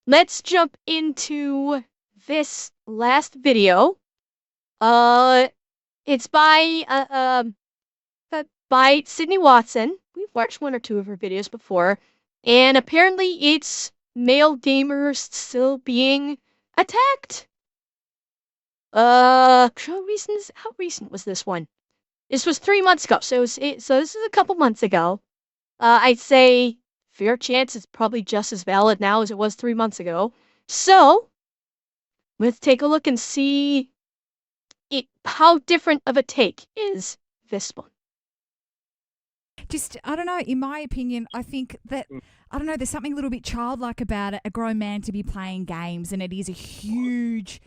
let's jump into this last video. It's by Sydney Watson. We've watched one or two of her videos before, and apparently it's male gamers still being attacked. How recent was this one? This was 3 months ago, so this is a couple months ago. I'd say fair chance it's probably just as valid now as it was 3 months ago. So, let's take a look and see how different of a take is this one. Just, I don't know, in my opinion, I think that, I don't know, there's something a little bit childlike about it, a grown man to be playing games, and it is a huge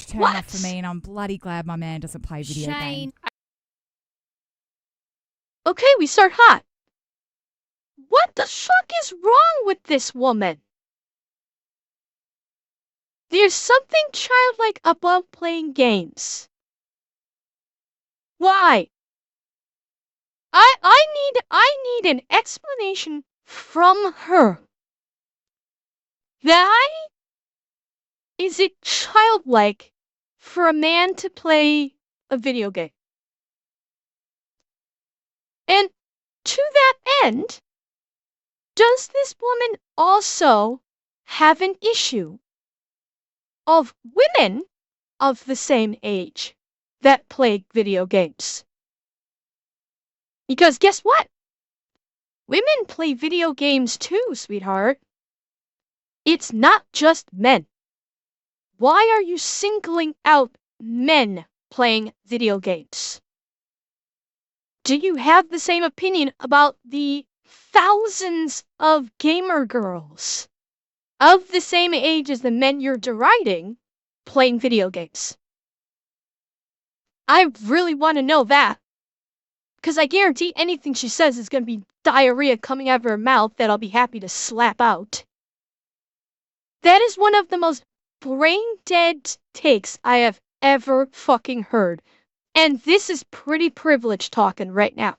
turn off for me, and I'm bloody glad my man doesn't play video games. Okay, we start hot. What the fuck is wrong with this woman? There's something childlike about playing games. Why? I need an explanation from her. Why is it childlike for a man to play a video game? And to that end, does this woman also have an issue of women of the same age that play video games? Because guess what? Women play video games too, sweetheart. It's not just men. Why are you singling out men playing video games? Do you have the same opinion about the thousands of gamer girls of the same age as the men you're deriding playing video games? I really want to know that. Because I guarantee anything she says is going to be diarrhea coming out of her mouth that I'll be happy to slap out. That is one of the most brain-dead takes I have ever fucking heard. And this is pretty privileged talking right now.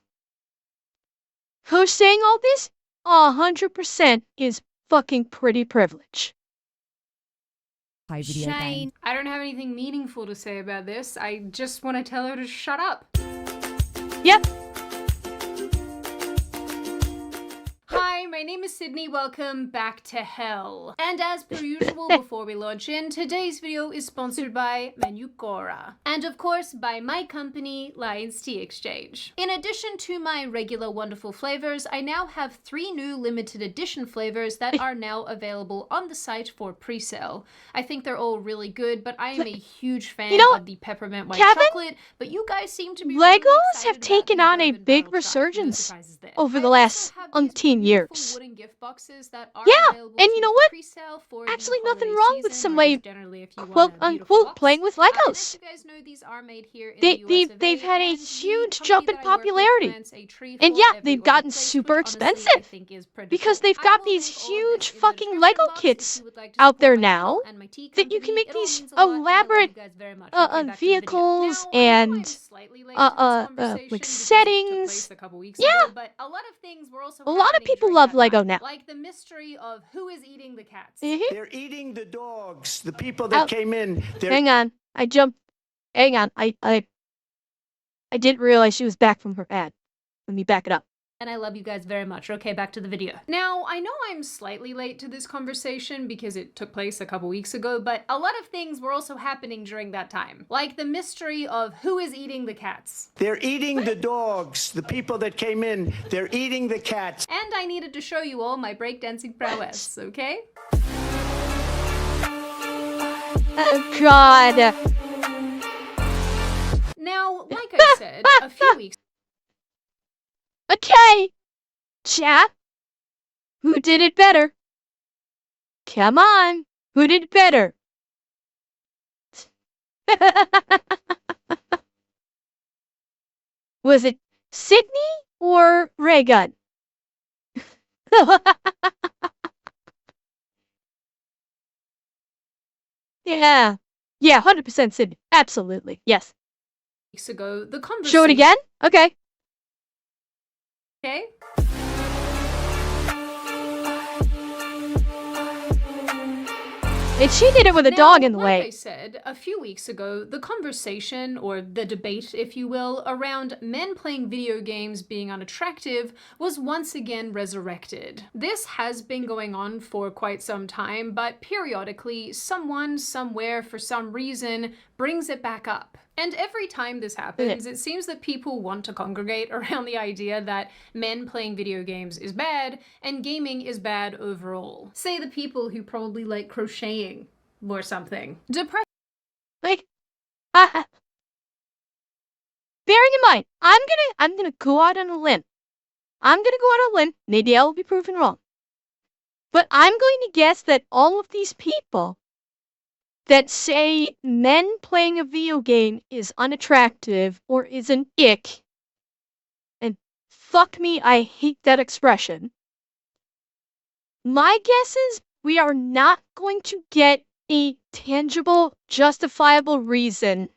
Who's saying all this? 100% is fucking pretty privilege. Shane, I don't have anything meaningful to say about this. I just want to tell her to shut up. Yep. Hi, my name is Sydney. Welcome back to hell. And as per usual, before we launch in, today's video is sponsored by Manukora. And of course, by my company, Lions Tea Exchange. In addition to my regular wonderful flavors, I now have 3 new limited edition flavors that are now available on the site for pre-sale. I think they're all really good, but I am a huge fan of the peppermint white chocolate, but you guys seem to be Legos have taken on a big resurgence over the last umpteen years. Yeah, and you know what? Actually nothing wrong with some way, quote-unquote, playing with Legos. They've had a huge jump in popularity. And yeah, they've gotten super expensive. Because they've got these huge fucking Lego kits out there now that you can make these elaborate vehicles and like settings. Yeah, a lot of people love Lego now. Like the mystery of who is eating the cats. They're eating the dogs. The people that came in. Hang on, I jumped. Hang on, I didn't realize she was back from her ad. Let me back it up. And I love you guys very much. Okay, back to the video. Now, I know I'm slightly late to this conversation because it took place a couple weeks ago, but a lot of things were also happening during that time. Like the mystery of who is eating the cats. They're eating the dogs. The people that came in, they're eating the cats. And I needed to show you all my breakdancing prowess, okay? Oh, God. Now, like I said, a few weeks Okay, chat. Who did it better? Come on, who did it better? Was it Sydney or Raygun? Yeah, 100% Sydney. Absolutely, yes. weeks ago, the conversation... Show it again? Okay. Okay. And she did it with a Now, dog in the like way. I said, a few weeks ago, the conversation, or the debate, if you will, around men playing video games being unattractive was once again resurrected. This has been going on for quite some time, but periodically, someone, somewhere, for some reason, brings it back up. And every time this happens, it seems that people want to congregate around the idea that men playing video games is bad and gaming is bad overall. Say the people who probably like crocheting or something. Like, bearing in mind, I'm gonna go out on a limb. Maybe I will be proven wrong. But I'm going to guess that all of these people that say men playing a video game is unattractive or is an ick, and fuck me, I hate that expression. My guess is we are not going to get a tangible, justifiable reason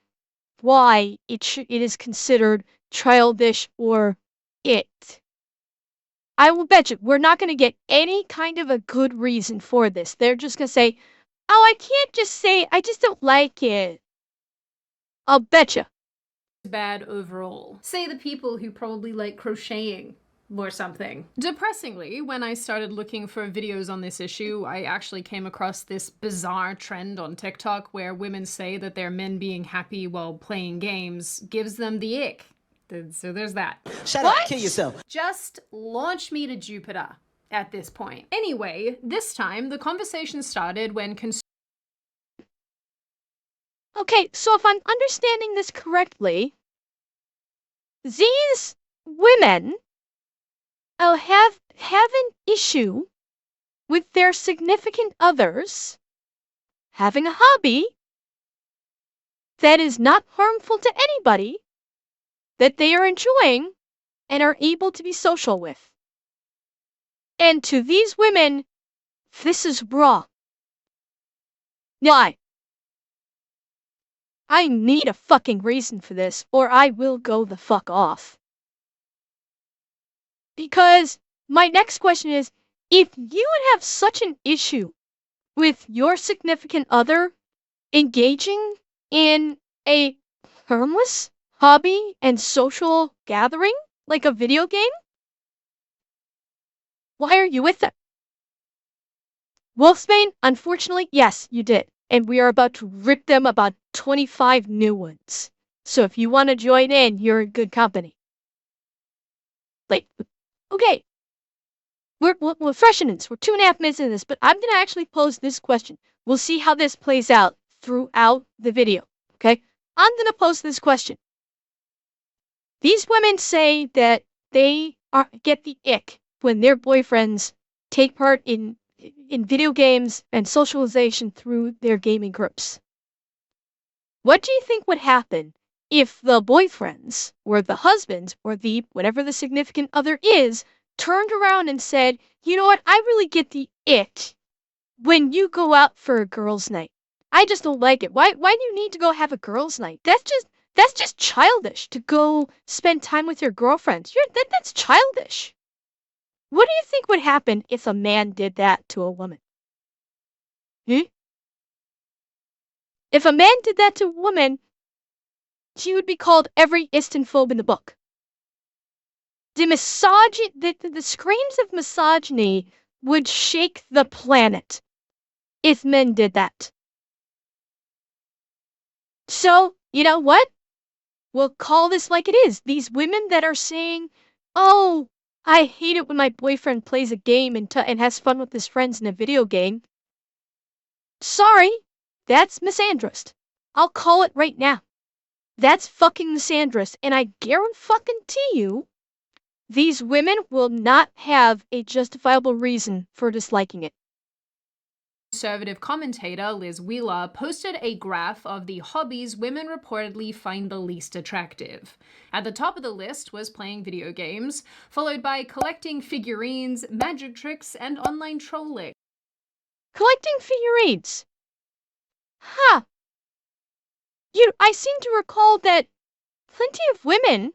why it is considered childish or it. I will bet you we're not going to get any kind of a good reason for this. They're just going to say, oh, I can't just say, I just don't like it. I'll betcha. Bad overall. Say the people who probably like crocheting or something. Depressingly, when I started looking for videos on this issue, I actually came across this bizarre trend on TikTok where women say that their men being happy while playing games gives them the ick. So there's that. Shut up, kill yourself. Just launch me to Jupiter at this point. Anyway, this time the conversation started when Okay, so if I'm understanding this correctly, these women have an issue with their significant others having a hobby that is not harmful to anybody, that they are enjoying and are able to be social with. And to these women, this is wrong. Why? I need a fucking reason for this, or I will go the fuck off. Because my next question is, if you would have such an issue with your significant other engaging in a harmless hobby and social gathering, like a video game, why are you with them? Wolfsbane, unfortunately, yes, you did. And we are about to rip them about 25 new ones. So if you want to join in, you're in good company. Like, okay. We're fresh in this. We're 2.5 minutes into this, but I'm going to actually pose this question. We'll see how this plays out throughout the video, okay? I'm going to pose this question. These women say that they get the ick when their boyfriends take part in video games and socialization through their gaming groups. What do you think would happen if the boyfriends, or the husbands, or the whatever the significant other is, turned around and said, you know what, I really get the ick when you go out for a girls' night. I just don't like it. Why do you need to go have a girls' night? That's just childish to go spend time with your girlfriends. That's childish. What do you think would happen if a man did that to a woman? If a man did that to a woman, she would be called every Istanphobe in the book. The screams of misogyny would shake the planet if men did that. So, you know what? We'll call this like it is. These women that are saying, oh, I hate it when my boyfriend plays a game and has fun with his friends in a video game. Sorry, that's misandrist. I'll call it right now. That's fucking misandrist, and I guarantee you, these women will not have a justifiable reason for disliking it. Conservative commentator Liz Wheeler posted a graph of the hobbies women reportedly find the least attractive. At the top of the list was playing video games, followed by collecting figurines, magic tricks, and online trolling. Collecting figurines. I seem to recall that plenty of women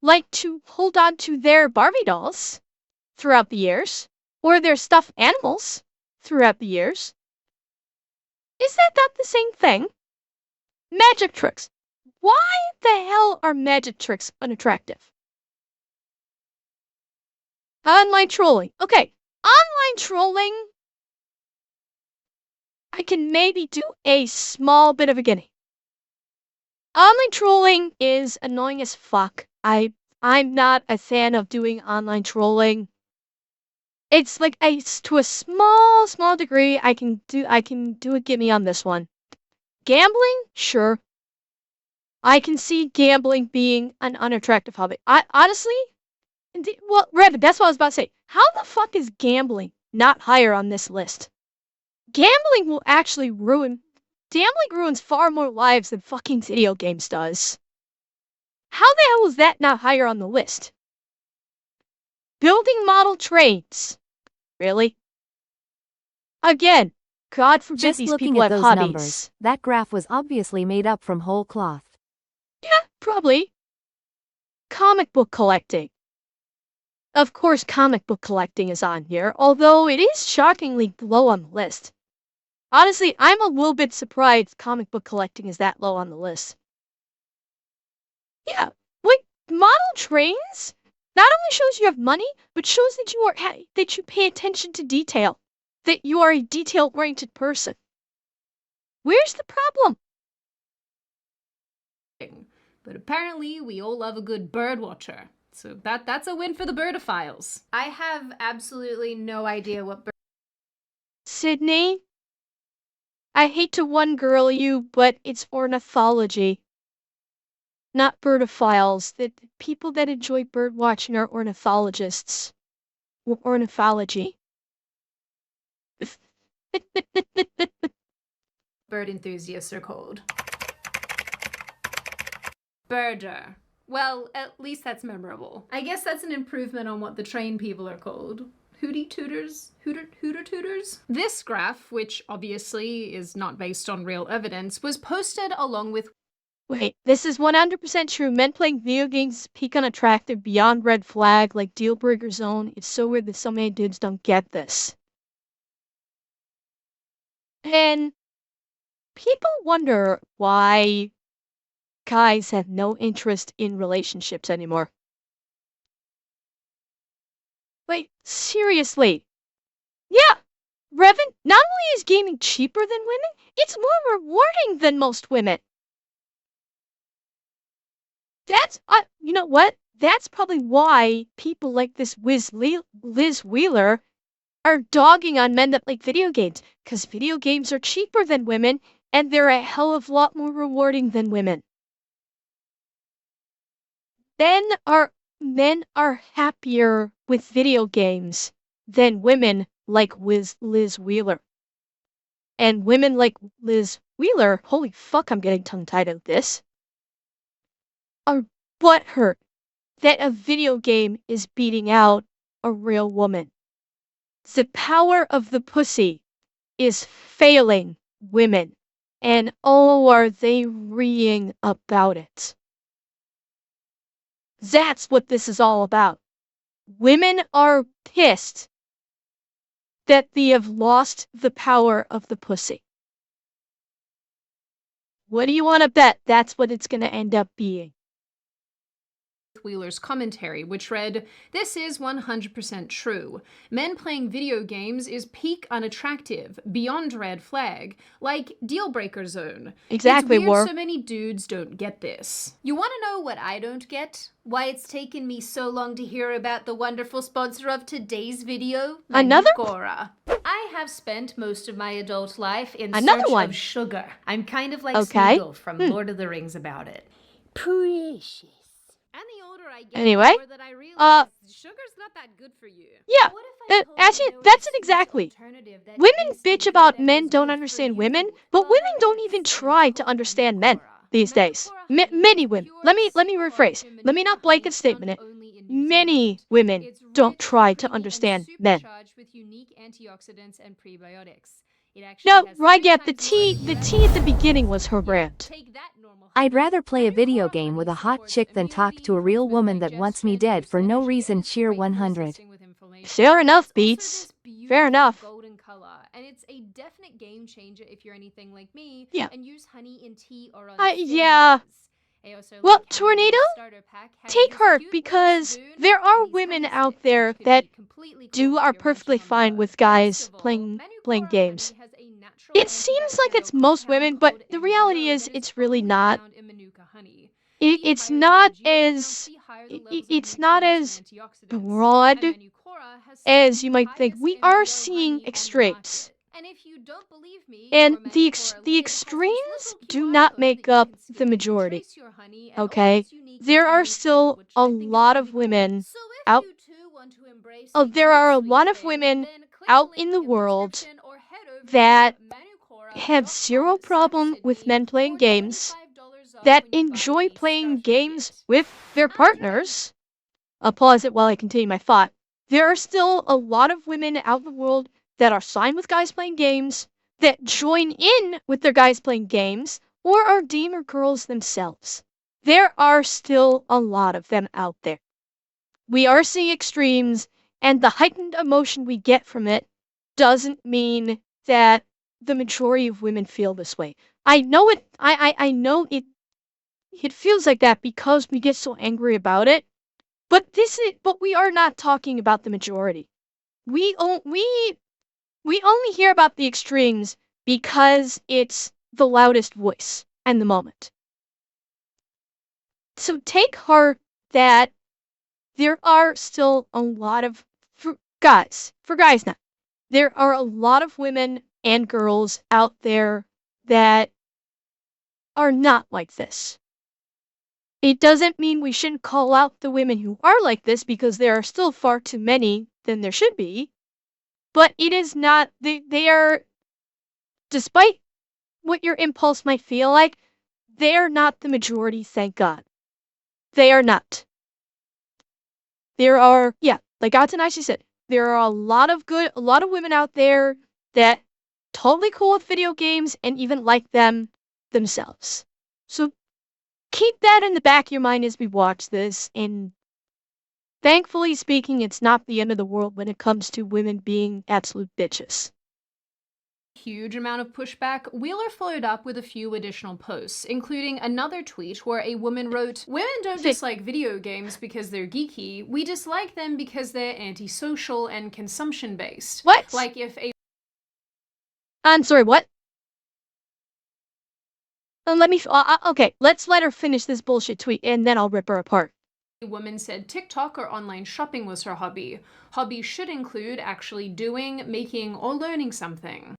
like to hold on to their Barbie dolls throughout the years, or their stuffed animals throughout the years. Is that not the same thing? Magic tricks. Why the hell are magic tricks unattractive? Online trolling. Okay, online trolling, I can maybe do a small bit of a guinea. Online trolling is annoying as fuck. I'm not a fan of doing online trolling. It's like to a small degree I can do a gimme on this one. Gambling? Sure. I can see gambling being an unattractive hobby. I honestly, well, Rabbit, that's what I was about to say. How the fuck is gambling not higher on this list? Gambling will actually gambling ruins far more lives than fucking video games does. How the hell is that not higher on the list? Building model trains. Really? Again, God forbid Just these looking people at have those hobbies. numbers, that graph was obviously made up from whole cloth. Yeah, probably. Comic book collecting. Of course, comic book collecting is on here, although it is shockingly low on the list. Honestly, I'm a little bit surprised comic book collecting is that low on the list. Yeah, like, model trains not only shows you have money, but shows that you pay attention to detail. That you are a detail-oriented person. Where's the problem? But apparently we all love a good bird watcher. So that's a win for the birdophiles. I have absolutely no idea what Sydney? I hate to one-girl you, but it's ornithology. Not birdophiles. The people that enjoy bird watching are ornithologists. Or ornithology. bird enthusiasts are called. Birder. Well, at least that's memorable. I guess that's an improvement on what the train people are called. Hootie tooters? Hooter tooters? This graph, which obviously is not based on real evidence, was posted along with... Wait, this is 100% true. Men playing video games peak unattractive beyond red flag, like deal breaker zone. It's so weird that so many dudes don't get this. And people wonder why guys have no interest in relationships anymore. Wait, seriously? Yeah, Revan, not only is gaming cheaper than women, it's more rewarding than most women. That's, you know what? That's probably why people like this Liz Wheeler are dogging on men that like video games, because video games are cheaper than women, and they're a hell of a lot more rewarding than women. Men are happier with video games than women like Liz Wheeler. And women like Liz Wheeler, holy fuck, I'm getting tongue-tied at this, are butthurt that a video game is beating out a real woman. The power of the pussy is failing women, and oh, are they reeing about it. That's what this is all about. Women are pissed that they have lost the power of the pussy. What do you want to bet that's what it's going to end up being? Wheeler's commentary, which read, "This is 100% true. Men playing video games is peak unattractive, beyond red flag, like deal breaker zone. Exactly, it's weird War. so many dudes don't get this. You want to know what I don't get? Why it's taken me so long to hear about the wonderful sponsor of today's video, Another? Gora. I have spent most of my adult life in Another search one. of sugar. I'm kind of like Okay. Smeagol from Lord of the Rings about it. Precious. And the older I get, Anyway, the more that I realize sugar's not that good for you. Yeah, What if I told actually, you there that's was it exactly. an alternative that Women tasted bitch good about and men was don't good for understand you? women, but women don't even try to understand men these days. Many women. Let me rephrase. Let me not blanket statement it. Many women don't try to understand men. With unique antioxidants and prebiotics. No, I get the tea at the beginning was her brand. I'd rather play a video game with a hot chick than talk to a real woman that wants me dead for no reason. Cheer 100. Fair enough, Beats. Fair enough. and it's a definite game changer if you're anything like me Yeah. and use honey in tea or on Yeah. sandwiches. I also Well, like how Tornado, the starter pack has take this her cute little because spoon there are and these women honey out sticks, there which could that be completely cool are if you're perfectly munching on the fine go. with Next guys of all, playing Manukora games. honey has a natural It seems like antibacterial it's most compound women, but called the reality MGO is that is it's really only not. found in Manuka honey. It's not as it's not as broad as you might think. We are seeing extremes. And if you don't believe me, And your the Manukora lid has extremes this little do QR not code make that you up can the scan to majority. trace your honey and all Okay? its unique There are information, still which a I think is lot of pretty cool. women So if out. you too want to embrace Oh, a there good are a sweet lot of thing, women then click out the in link the in the world description or head over that to have zero problem with men playing games, $25 that when you buy enjoy a playing starter games kit. with their partners. I'll pause it while I continue my thought. There are still a lot of women out in the world that are fine with guys playing games, that join in with their guys playing games, or are gamer girls themselves. There are still a lot of them out there. We are seeing extremes, and the heightened emotion we get from it doesn't mean that the majority of women feel this way. I know it. I know it. It feels like that because we get so angry about it. But we are not talking about the majority. We only hear about the extremes because it's the loudest voice and the moment. So take heart that there are still a lot of for guys now. There are a lot of women and girls out there that are not like this. It doesn't mean we shouldn't call out the women who are like this because there are still far too many than there should be. But it is not, they are, despite what your impulse might feel like, they are not the majority, thank God. They are not. There are, yeah, like Atanashi said, there are a lot of women out there that totally cool with video games and even like them themselves. So keep that in the back of your mind as we watch this, and thankfully speaking, it's not the end of the world when it comes to women being absolute bitches. Huge amount of pushback, Wheeler followed up with a few additional posts, including another tweet where a woman wrote, "Women don't dislike video games because they're geeky, we dislike them because they're antisocial and consumption-based." What? Like if a I'm sorry, what? Okay, let's let her finish this bullshit tweet and then I'll rip her apart. woman said TikTok or online shopping was her hobby. Hobbies should include actually doing, making, or learning something.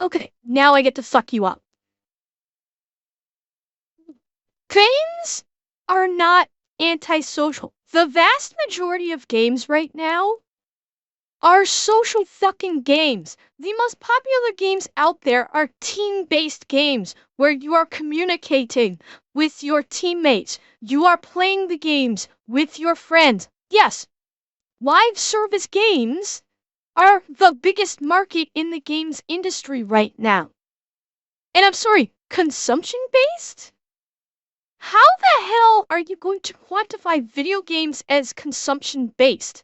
Okay, now I get to suck you up. Games are not antisocial. The vast majority of games right now are social fucking games. The most popular games out there are team-based games where you are communicating with your teammates. You are playing the games with your friends. Yes, live service games are the biggest market in the games industry right now. And I'm sorry, consumption-based? How the hell are you going to quantify video games as consumption-based?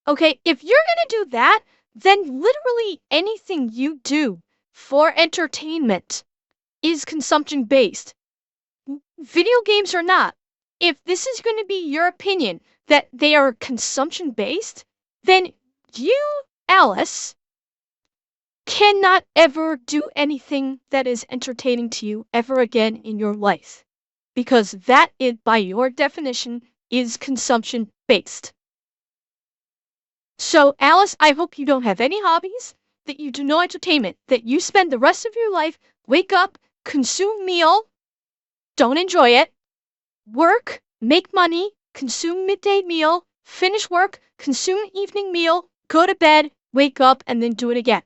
Okay, if you're gonna do that, then literally anything you do for entertainment is consumption-based. Video games are not. If this is going to be your opinion that they are consumption-based, then you, Alice, cannot ever do anything that is entertaining to you ever again in your life. Because that, by your definition, is consumption-based. So, Alice, I hope you don't have any hobbies, that you do no entertainment, that you spend the rest of your life, wake up, consume meal, don't enjoy it, work, make money, consume midday meal, finish work, consume evening meal, go to bed, wake up, and then do it again.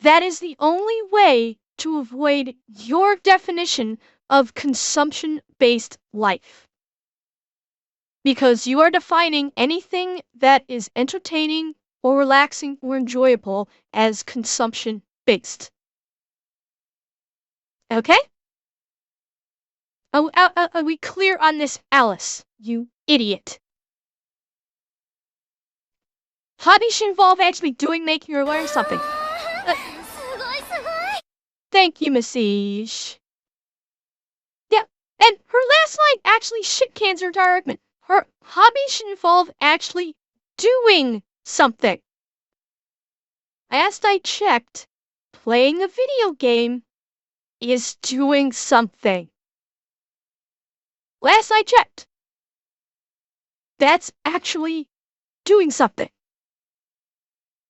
That is the only way to avoid your definition of consumption-based life. Because you are defining anything that is entertaining or relaxing or enjoyable as consumption-based. Okay? Are we clear on this, Alice? You idiot. Hobbies should involve actually doing, making, or learning something. Thank you, Message. Yeah, and her last line actually shit cans her entire argument. Her hobby should involve actually doing something. Last I checked, playing a video game is doing something. Last I checked, that's actually doing something.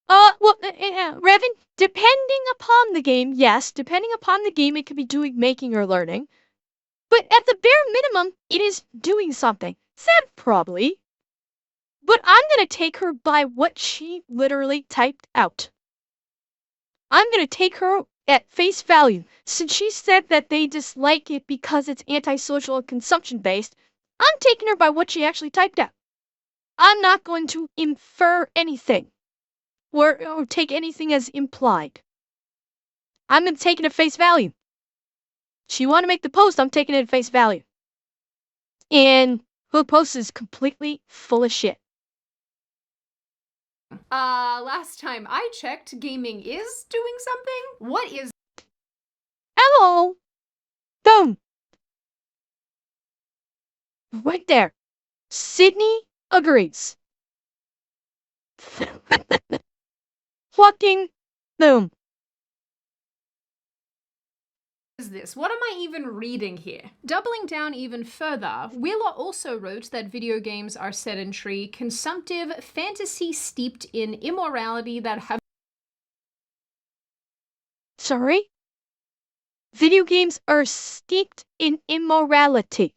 Revan, depending upon the game, yes, depending upon the game, it could be doing, making, or learning. But at the bare minimum, it is doing something. Sad, probably. But I'm gonna take her by what she literally typed out. I'm gonna take her at face value. Since she said that they dislike it because it's antisocial and consumption-based, I'm taking her by what she actually typed out. I'm not going to infer anything or take anything as implied. I'm going to take it at face value. She want to make the post, I'm taking it at face value. And her post is completely full of shit. Last time I checked, gaming is doing something? What is... Hello! Boom! Right there. Sydney agrees. Fucking boom. Is this? What am I even reading here? Doubling down even further, Wheeler also wrote that video games are sedentary, consumptive, fantasy steeped in immorality that have... Sorry? Video games are steeped in immorality.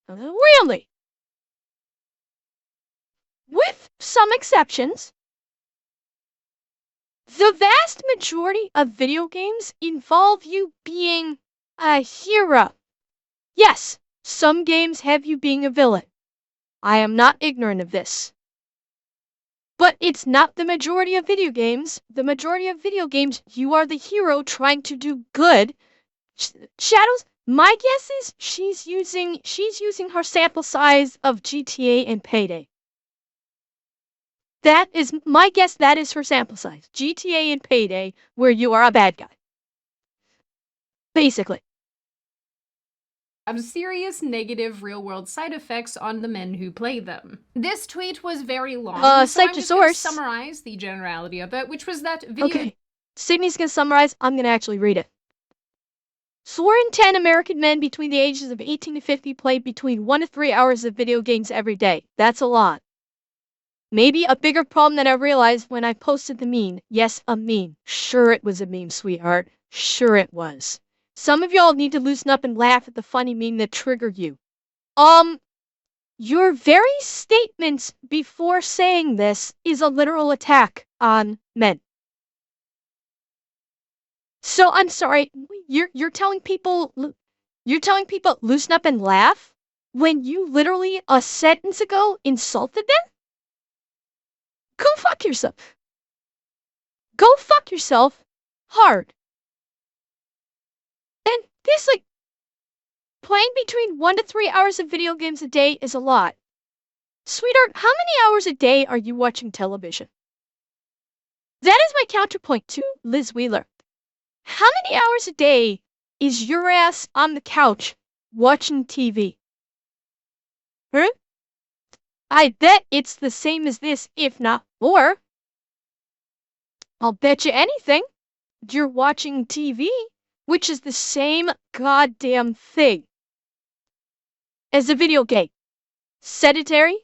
Really? With some exceptions. The vast majority of video games involve you being a hero. Yes, some games have you being a villain. I am not ignorant of this. But it's not the majority of video games. The majority of video games, you are the hero trying to do good. Shadows, my guess is she's using her sample size of GTA and Payday. That is my guess, that is her sample size. GTA and Payday, where you are a bad guy. Basically. Have serious negative real-world side effects on the men who play them. This tweet was very long, so I'm just going to summarize the generality of it, which was that video... Okay, Sydney's gonna summarize, I'm gonna actually read it. 4 in 10 American men between the ages of 18 to 50 play between 1 to 3 hours of video games every day. That's a lot. Maybe a bigger problem than I realized when I posted the meme. Yes, a meme. Sure it was a meme, sweetheart. Sure it was. Some of y'all need to loosen up and laugh at the funny meme that triggered you. Your very statements before saying this is a literal attack on men. So I'm sorry, you're telling people loosen up and laugh when you literally a sentence ago insulted them? Go fuck yourself. Go fuck yourself hard. And this, like, playing between 1 to 3 hours of video games a day is a lot. Sweetheart, how many hours a day are you watching television? That is my counterpoint to Liz Wheeler. How many hours a day is your ass on the couch watching TV? Huh? I bet it's the same as this, if not more. I'll bet you anything. You're watching TV, which is the same goddamn thing as a video game. Sedentary,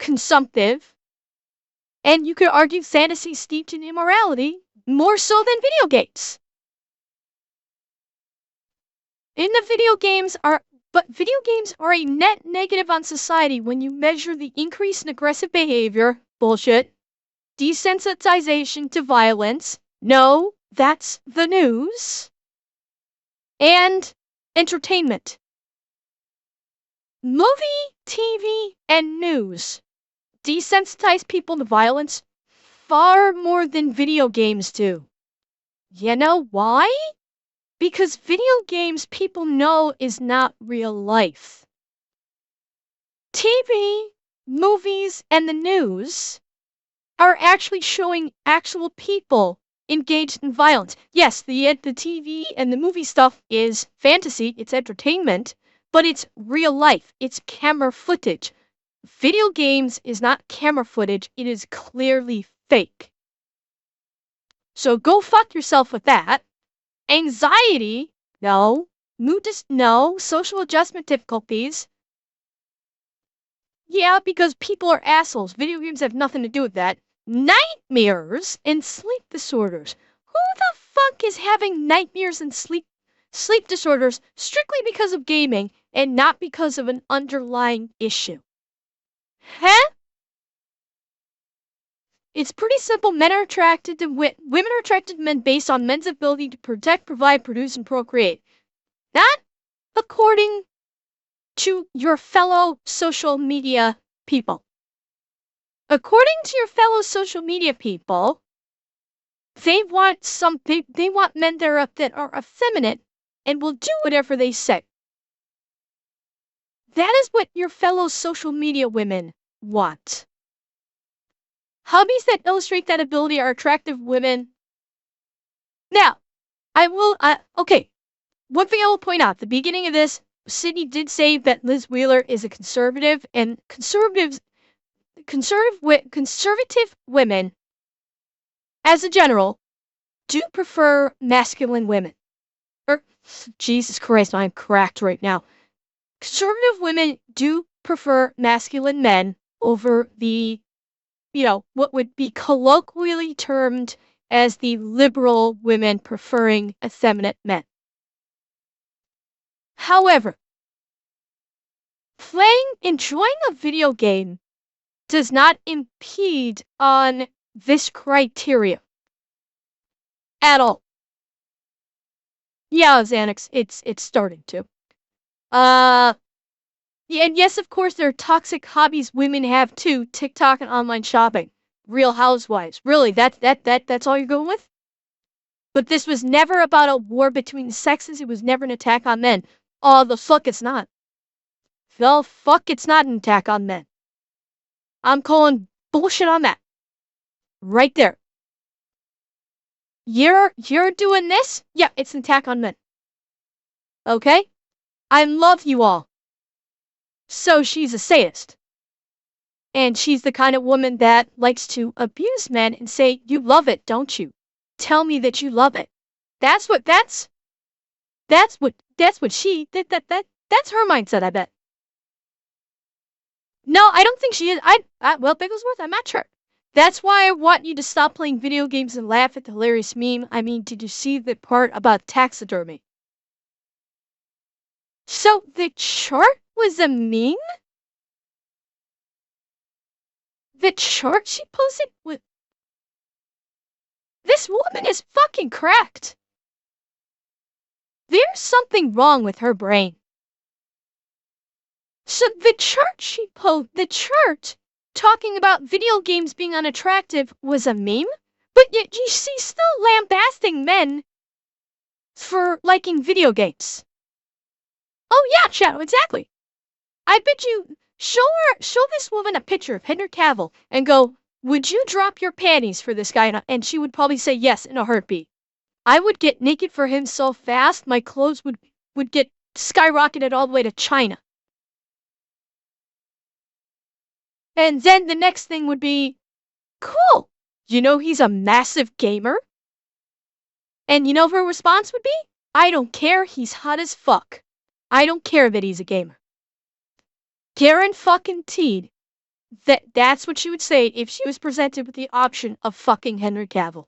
consumptive, and you could argue fantasy steeped in immorality more so than video games. Video games are a net negative on society when you measure the increase in aggressive behavior, bullshit, desensitization to violence, no, that's the news, and entertainment. Movie, TV, and news desensitize people to violence far more than video games do. You know why? Because video games people know is not real life. TV, movies, and the news are actually showing actual people engaged in violence. Yes, the TV and the movie stuff is fantasy, it's entertainment, but it's real life. It's camera footage. Video games is not camera footage, it is clearly fake. So go fuck yourself with that. Anxiety, no. Mood no. Social adjustment difficulties. Yeah, because people are assholes. Video games have nothing to do with that. Nightmares and sleep disorders. Who the fuck is having nightmares and sleep disorders strictly because of gaming and not because of an underlying issue? Huh? It's pretty simple. Men are attracted to women are attracted to men based on men's ability to protect, provide, produce, and procreate. Not according to your fellow social media people. According to your fellow social media people, they want they want men that are effeminate and will do whatever they say. That is what your fellow social media women want. Hobbies that illustrate that ability are attractive women. Now, okay. One thing I will point out, at the beginning of this, Sydney did say that Liz Wheeler is a conservative, and conservative women, as a general, do prefer masculine women. Jesus Christ, I'm cracked right now. Conservative women do prefer masculine men over the, what would be colloquially termed as the liberal women preferring effeminate men. However, enjoying a video game does not impede on this criteria at all. Yeah, Xanax, it's starting to. Yeah, and yes, of course, there are toxic hobbies women have too: TikTok and online shopping, Real Housewives. Really, that's all you're going with? But this was never about a war between the sexes. It was never an attack on men. Oh, the fuck it's not. The fuck it's not an attack on men. I'm calling bullshit on that. Right there. You're doing this? Yeah, it's an attack on men. Okay? I love you all. So she's a sadist. And she's the kind of woman that likes to abuse men and say, you love it, don't you? Tell me that you love it. That's her mindset, I bet. No, I don't think she is. Well, Bigglesworth, I'm not sure. That's why I want you to stop playing video games and laugh at the hilarious meme. I mean, did you see the part about taxidermy? So the chart was a meme? The chart she posted with... This woman is fucking cracked. There's something wrong with her brain. So the chart talking about video games being unattractive was a meme? But yet she's still lambasting men for liking video games. Oh yeah, Shadow, exactly. I bet you show this woman a picture of Henry Cavill and go, would you drop your panties for this guy? And she would probably say yes in a heartbeat. I would get naked for him so fast, my clothes would get skyrocketed all the way to China. And then the next thing would be, cool, he's a massive gamer? And her response would be, I don't care, he's hot as fuck. I don't care that he's a gamer. Karen fucking Teed. That's what she would say if she was presented with the option of fucking Henry Cavill.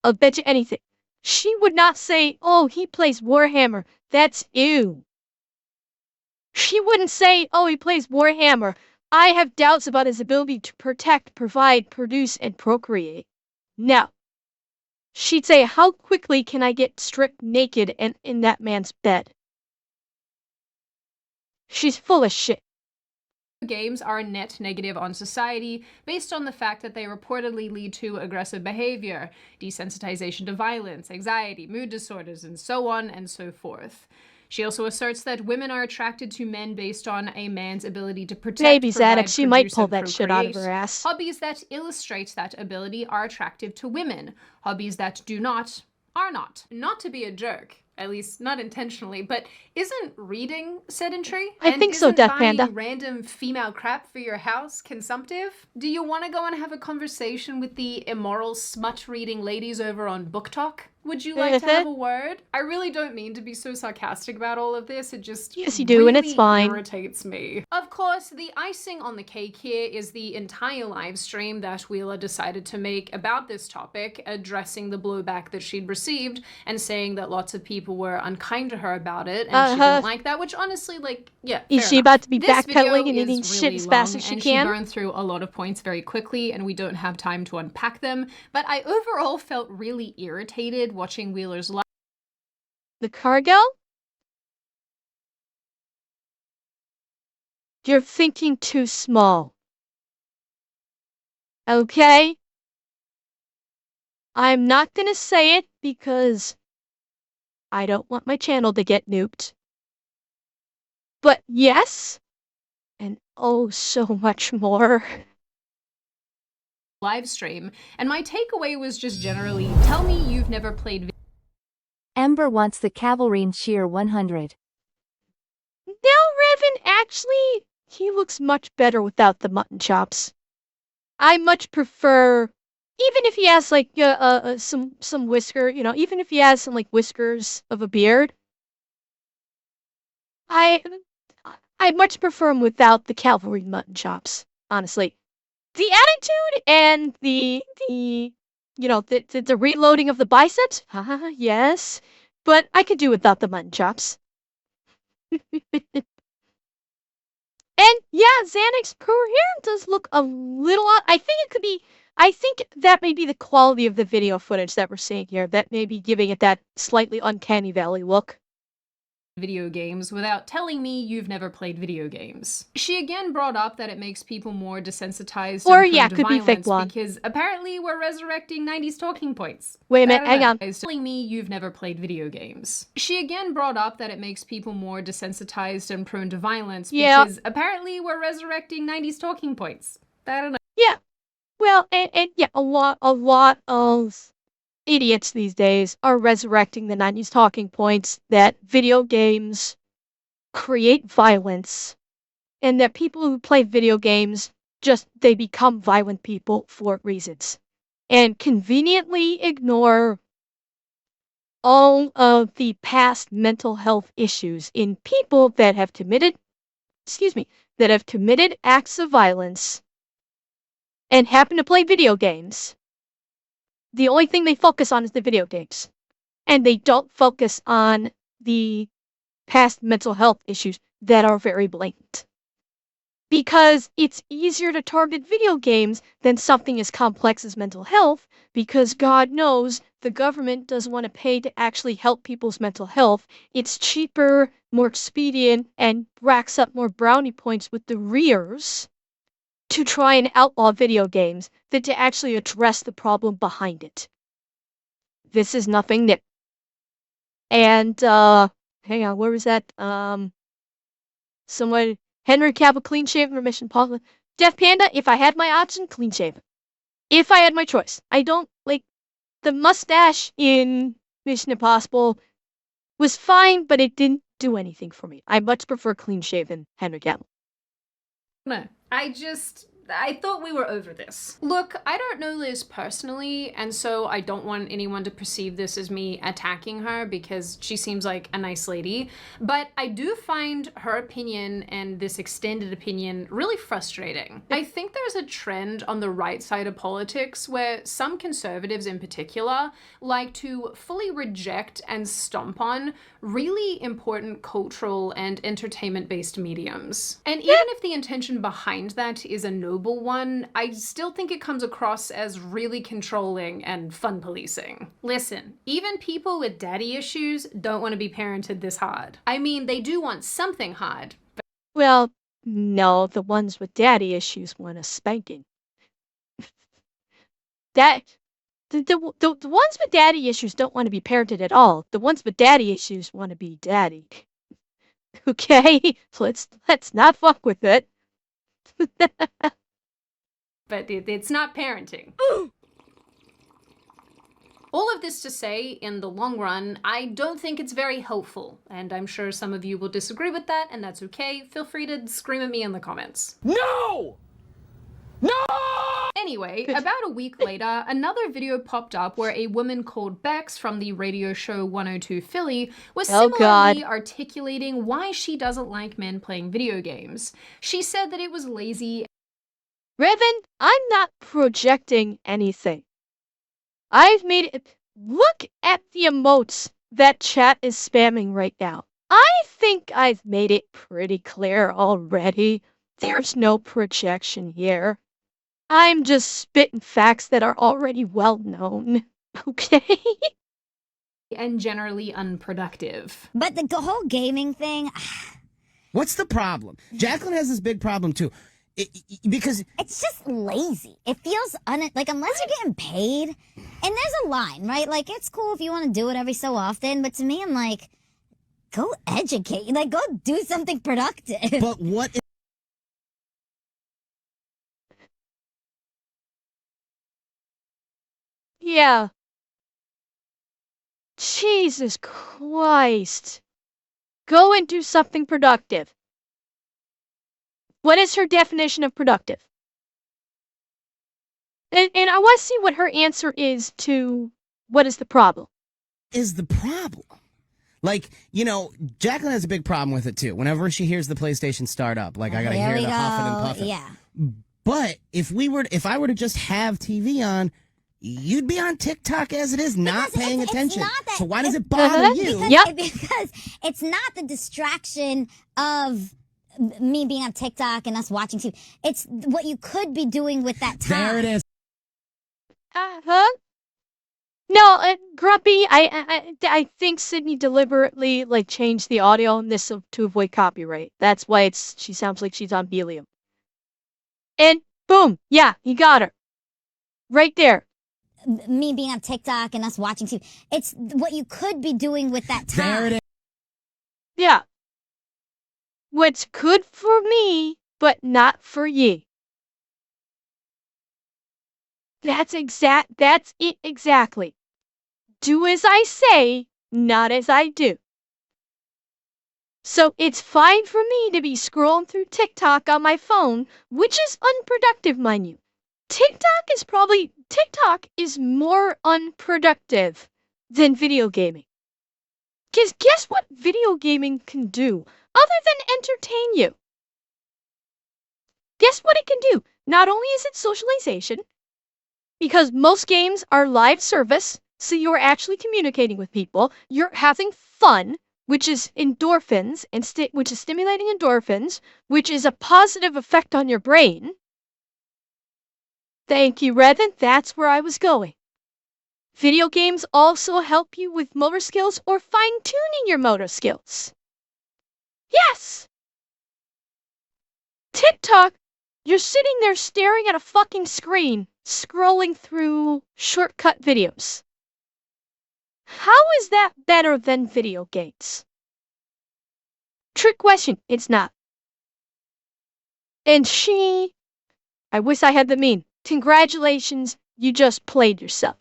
I'll bet you anything. She would not say, oh, he plays Warhammer. That's ew. She wouldn't say, oh, he plays Warhammer. I have doubts about his ability to protect, provide, produce, and procreate. No. She'd say, how quickly can I get stripped naked and in that man's bed? She's full of shit. Games are net negative on society based on the fact that they reportedly lead to aggressive behavior, desensitization to violence, anxiety, mood disorders, and so on and so forth. She also asserts that women are attracted to men based on a man's ability to protect, Maybe provide, Xanax, she might produce, pull and that shit out of her procreate. ass. Hobbies that illustrate that ability are attractive to women. Hobbies that do not are not. Not to be a jerk, at least not intentionally, but isn't reading sedentary? I think so, Death Panda. Buying random female crap for your house consumptive? Do you want to go and have a conversation with the immoral smut-reading ladies over on Book Talk? Would you like to have a word? I really don't mean to be so sarcastic about all of this. It just Yes, you do, really and it's fine. irritates me. Of course, the icing on the cake here is the entire live stream that Wheeler decided to make about this topic, addressing the blowback that she'd received and saying that lots of people were unkind to her about it, and she didn't like that, which honestly, like, yeah, is she about to be backpedaling and eating shit as fast as she can? She burned through a lot of points very quickly, and we don't have time to unpack them, but I overall felt really irritated watching Wheeler's live. The Cargill? You're thinking too small. Okay? I'm not gonna say it because I don't want my channel to get nuked. But yes, and oh so much more. Live stream, and my takeaway was just generally, tell me you've never played. Ember wants the Cavalrine Shear 100. Now, Revan, actually, he looks much better without the mutton chops. I much prefer, even if he has like some whisker, you know, even if he has some like whiskers of a beard, I much prefer him without the cavalry mutton chops, honestly. The attitude and the you know, the reloading of the biceps, yes, but I could do without the mutton chops. And yeah, Xanax, her hair does look a little odd. I think it could be, I think that may be the quality of the video footage that we're seeing here that may be giving it that slightly uncanny valley look. Video games without telling me you've never played video games. She again brought up that it makes people more desensitized Or and yeah, prone to could be fake violence blonde. because apparently we're resurrecting 90s talking points. Wait a minute, hang on. Telling me you've never played video games. She again brought up that it makes people more desensitized and prone to violence because apparently we're resurrecting 90s talking points. I don't know. Yeah. Well, and yeah, a lot of idiots these days are resurrecting the 90s talking points that video games create violence and that people who play video games they become violent people for reasons and conveniently ignore all of the past mental health issues in people that have committed acts of violence and happen to play video games. The only thing they focus on is the video games. And they don't focus on the past mental health issues that are very blatant. Because it's easier to target video games than something as complex as mental health, because God knows the government doesn't want to pay to actually help people's mental health. It's cheaper, more expedient, and racks up more brownie points with the rears to try and outlaw video games than to actually address the problem behind it. This is nothing new. And, hang on, where was that? Someone, Henry Cavill, clean shaven for Mission Impossible. Death Panda, if I had my option, clean shaven. If I had my choice. I don't, like, the mustache in Mission Impossible was fine, but it didn't do anything for me. I much prefer clean shaven Henry Cavill. No, I thought we were over this. Look, I don't know Liz personally, and so I don't want anyone to perceive this as me attacking her because she seems like a nice lady, but I do find her opinion and this extended opinion really frustrating. I think there's a trend on the right side of politics where some conservatives in particular like to fully reject and stomp on really important cultural and entertainment-based mediums. And even if the intention behind that is a noble one, I still think it comes across as really controlling and fun policing. Listen, even people with daddy issues don't want to be parented this hard. I mean, they do want something hard. Well, no, the ones with daddy issues want a spanking. The ones with daddy issues don't want to be parented at all. The ones with daddy issues want to be daddy. Okay? Let's not fuck with it. But it's not parenting. All of this to say, in the long run, I don't think it's very helpful, and I'm sure some of you will disagree with that, and that's okay. Feel free to scream at me in the comments. No! No! Anyway, about a week later, another video popped up where a woman called Bex from the radio show 102 Philly was similarly articulating why she doesn't like men playing video games. She said that it was lazy. Revan, I'm not projecting anything. I've made it. Look at the emotes that chat is spamming right now. I think I've made it pretty clear already. There's no projection here. I'm just spitting facts that are already well known. Okay? And generally unproductive. But the whole gaming thing. What's the problem? Jacqueline has this big problem too. Because it's just lazy. It feels like unless you're getting paid, and there's a line, right? Like, it's cool if you want to do it every so often, but to me, I'm like, go educate. Like, go do something productive. But what is Yeah. Jesus Christ. Go and do something productive. What is her definition of productive? And I want to see what her answer is to what is the problem. Is the problem? Like, you know, Jacqueline has a big problem with it too. Whenever she hears the PlayStation start up, like I gotta hear the huffing and puffing. Yeah. But if I were to just have TV on, you'd be on TikTok as it is, not paying attention. So why does it bother you? Because it's not the distraction of me being on TikTok and us watching TV. It's what you could be doing with that time. There it is. No, Grumpy, I think Sydney deliberately changed the audio on this to avoid copyright. That's why she sounds like she's on helium. And boom, yeah, he got her. Right there. Me being on TikTok and us watching TV. It's what you could be doing with that time. There it is. Yeah. What's good for me, but not for ye. That's it exactly. Do as I say, not as I do. So it's fine for me to be scrolling through TikTok on my phone, which is unproductive, mind you. TikTok is more unproductive than video gaming. Because guess what video gaming can do other than entertain you? Guess what it can do? Not only is it socialization, because most games are live service, so you're actually communicating with people, you're having fun, which is endorphins, which is stimulating endorphins, which is a positive effect on your brain. Thank you, Revan. That's where I was going. Video games also help you with motor skills or fine-tuning your motor skills. Yes! TikTok, you're sitting there staring at a fucking screen, scrolling through shortcut videos. How is that better than video games? Trick question, it's not. And I wish I had the meme. Congratulations, you just played yourself.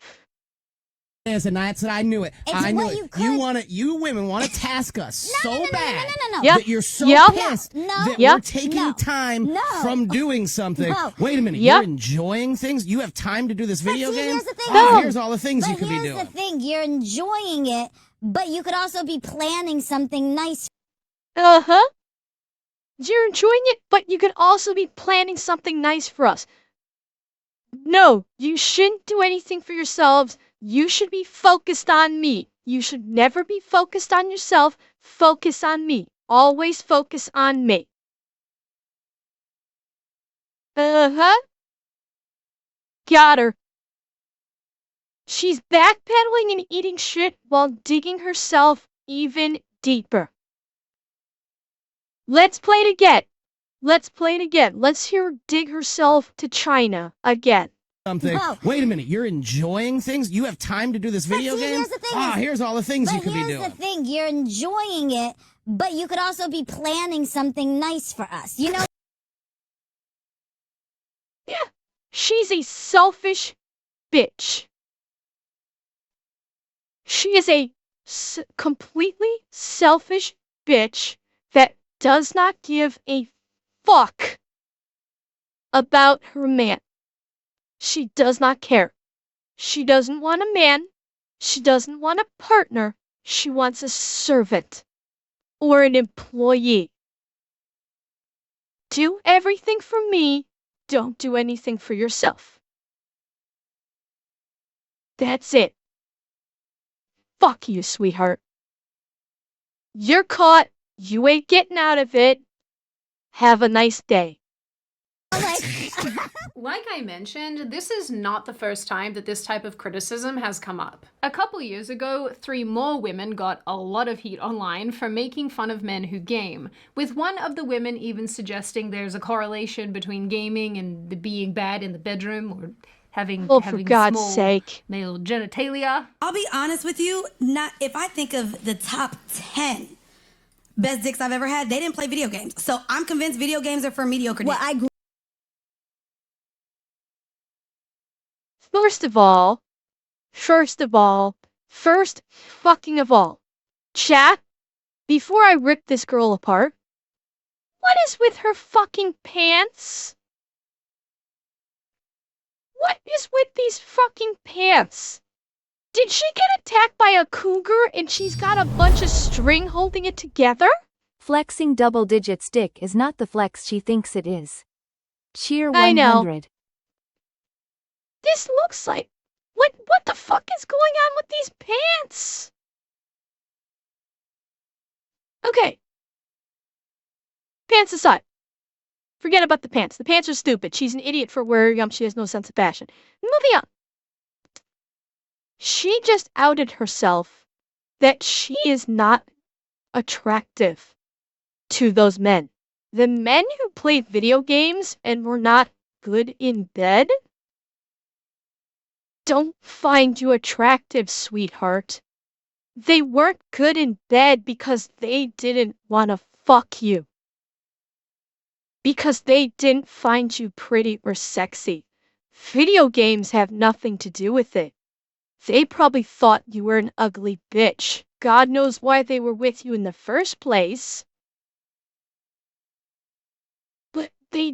And that's it. I knew it. I knew it. You women want to task us so bad that you're so pissed that we're taking time from doing something. Wait a minute. You're enjoying things? You have time to do this video game? Here's the thing. Here's all the things you could be doing. Here's the thing. You're enjoying it, but you could also be planning something nice. Uh-huh. You're enjoying it, but you could also be planning something nice for us. No, you shouldn't do anything for yourselves. You should be focused on me. You should never be focused on yourself. Focus on me. Always focus on me. Uh-huh. Got her. She's backpedaling and eating shit while digging herself even deeper. Let's play it again. Let's play it again. Let's hear her dig herself to China again. Something. Wait a minute. You're enjoying things? You have time to do this video game? Here's the thing. Here's all the things you could be doing. Here's the thing. You're enjoying it, But you could also be planning something nice for us. You know? Yeah, she's a selfish bitch. She is a completely selfish bitch that does not give a fuck about her man. She does not care. She doesn't want a man. She doesn't want a partner. She wants a servant or an employee. Do everything for me. Don't do anything for yourself. That's it. Fuck you, sweetheart. You're caught. You ain't getting out of it. Have a nice day. Like I mentioned, this is not the first time that this type of criticism has come up. A couple years ago, 3 more women got a lot of heat online for making fun of men who game, with one of the women even suggesting there's a correlation between gaming and the being bad in the bedroom, or having for God's small sake. male genitalia. I'll be honest with you, not if I think of the top 10 best dicks I've ever had, they didn't play video games. So I'm convinced video games are for mediocre dicks. Well, First fucking of all, chat, before I rip this girl apart, what is with her fucking pants? What is with these fucking pants? Did she get attacked by a cougar and she's got a bunch of string holding it together? Flexing double digits dick is not the flex she thinks it is. Cheer 100. I know. This looks like... What the fuck is going on with these pants? Okay. Pants aside. Forget about the pants. The pants are stupid. She's an idiot for wearing them. She has no sense of fashion. Moving on. She just outed herself that she is not attractive to those men. The men who played video games and were not good in bed don't find you attractive, sweetheart. They weren't good in bed because they didn't want to fuck you. Because they didn't find you pretty or sexy. Video games have nothing to do with it. They probably thought you were an ugly bitch. God knows why they were with you in the first place. But they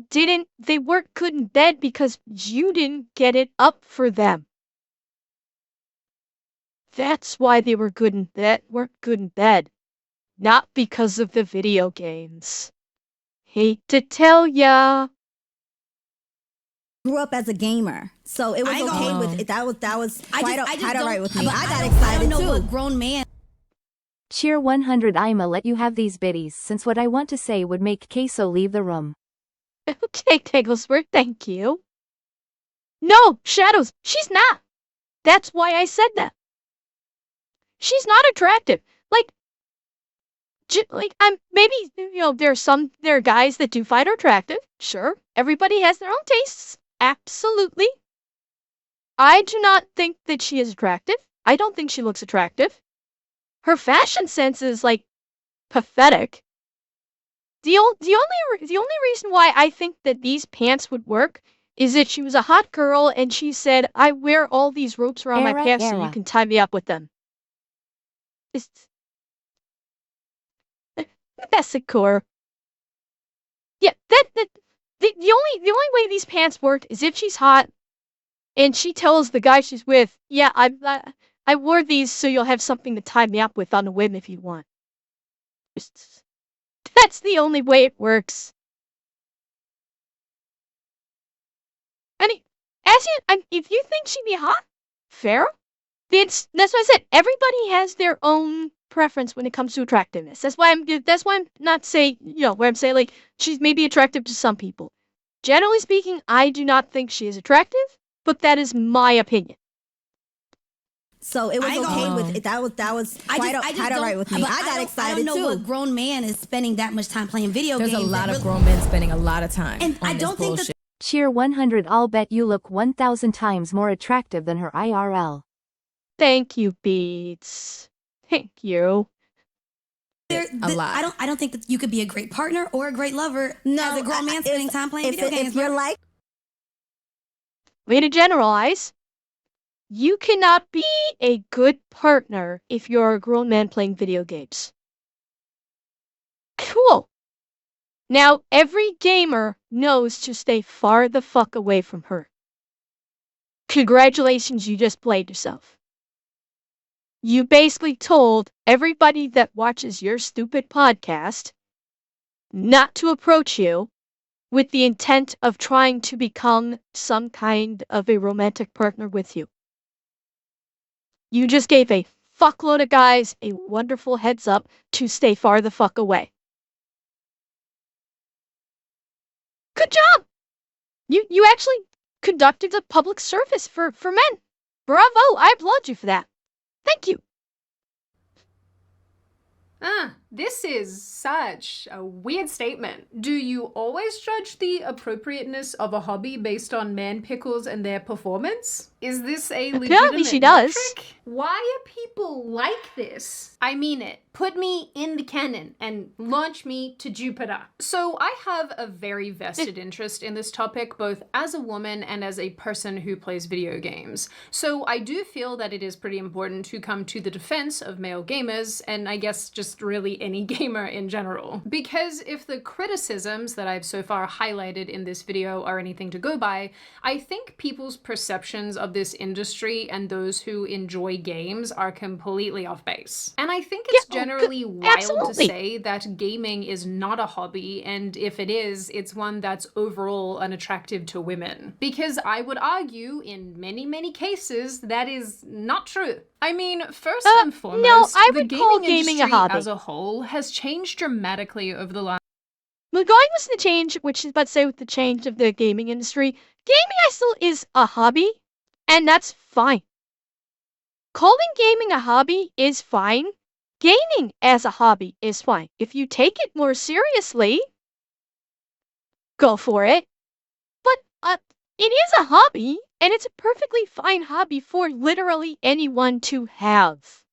weren't good in bed because you didn't get it up for them. That's why they weren't good in bed. Not because of the video games. Hate to tell ya. Grew up as a gamer, so it was okay with it. That was quite alright with me. I got I excited don't know too. what grown man. Cheer 100. I'ma let you have these biddies since what I want to say would make Queso leave the room. Okay, Taglesworth, thank you. No, Shadows, she's not. That's why I said that. She's not attractive. I'm maybe, there are guys that do find her attractive. Sure, everybody has their own tastes. Absolutely. I do not think that she is attractive. I don't think she looks attractive. Her fashion sense is pathetic. The only reason why I think that these pants would work is that she was a hot girl and she said, "I wear all these ropes around my pants so you can tie me up with them." That's a core. Yeah, the only way these pants work is if she's hot and she tells the guy she's with, "Yeah, I wore these so you'll have something to tie me up with on a whim if you want." That's the only way it works. If you think she'd be hot, fair. That's what I said. Everybody has their own preference when it comes to attractiveness. That's why I'm not saying, where I'm saying she's maybe attractive to some people. Generally speaking, I do not think she is attractive, but that is my opinion. So it was okay with it. That was quite alright with me. I got excited too. I don't know what grown man is spending that much time playing video games. There's a lot of grown men spending a lot of time. And on I don't this think bullshit. Cheer 100. I'll bet you look 1,000 times more attractive than her IRL. Thank you, Beats. Thank you. a lot. I don't think that you could be a great partner or a great lover as a grown man spending time playing video games. If you're like... Way to generalize. You cannot be a good partner if you're a grown man playing video games. Cool. Now, every gamer knows to stay far the fuck away from her. Congratulations, you just played yourself. You basically told everybody that watches your stupid podcast not to approach you with the intent of trying to become some kind of a romantic partner with you. You just gave a fuckload of guys a wonderful heads up to stay far the fuck away. Good job! You actually conducted a public service for men. Bravo, I applaud you for that. Thank you. This is such a weird statement. Do you always judge the appropriateness of a hobby based on man pickles and their performance? Is this a legitimate she does. metric? Why are people like this? I mean it. Put me in the cannon and launch me to Jupiter. So I have a very vested interest in this topic, both as a woman and as a person who plays video games. So I do feel that it is pretty important to come to the defense of male gamers, and I guess just really any gamer in general. Because if the criticisms that I've so far highlighted in this video are anything to go by, I think people's perceptions of this industry and those who enjoy games are completely off base. And I think it's generally wild to say that gaming is not a hobby, and if it is, it's one that's overall unattractive to women. Because I would argue, in many, many cases, that is not true. I mean, first and foremost, no, I would the call gaming gaming a industry hobby. as a whole has changed dramatically over the last... Well, going with the change, which is about to say with the change of the gaming industry, gaming still is a hobby, and that's fine. Calling gaming a hobby is fine. Gaming as a hobby is fine. If you take it more seriously, go for it. But it is a hobby, and it's a perfectly fine hobby for literally anyone to have.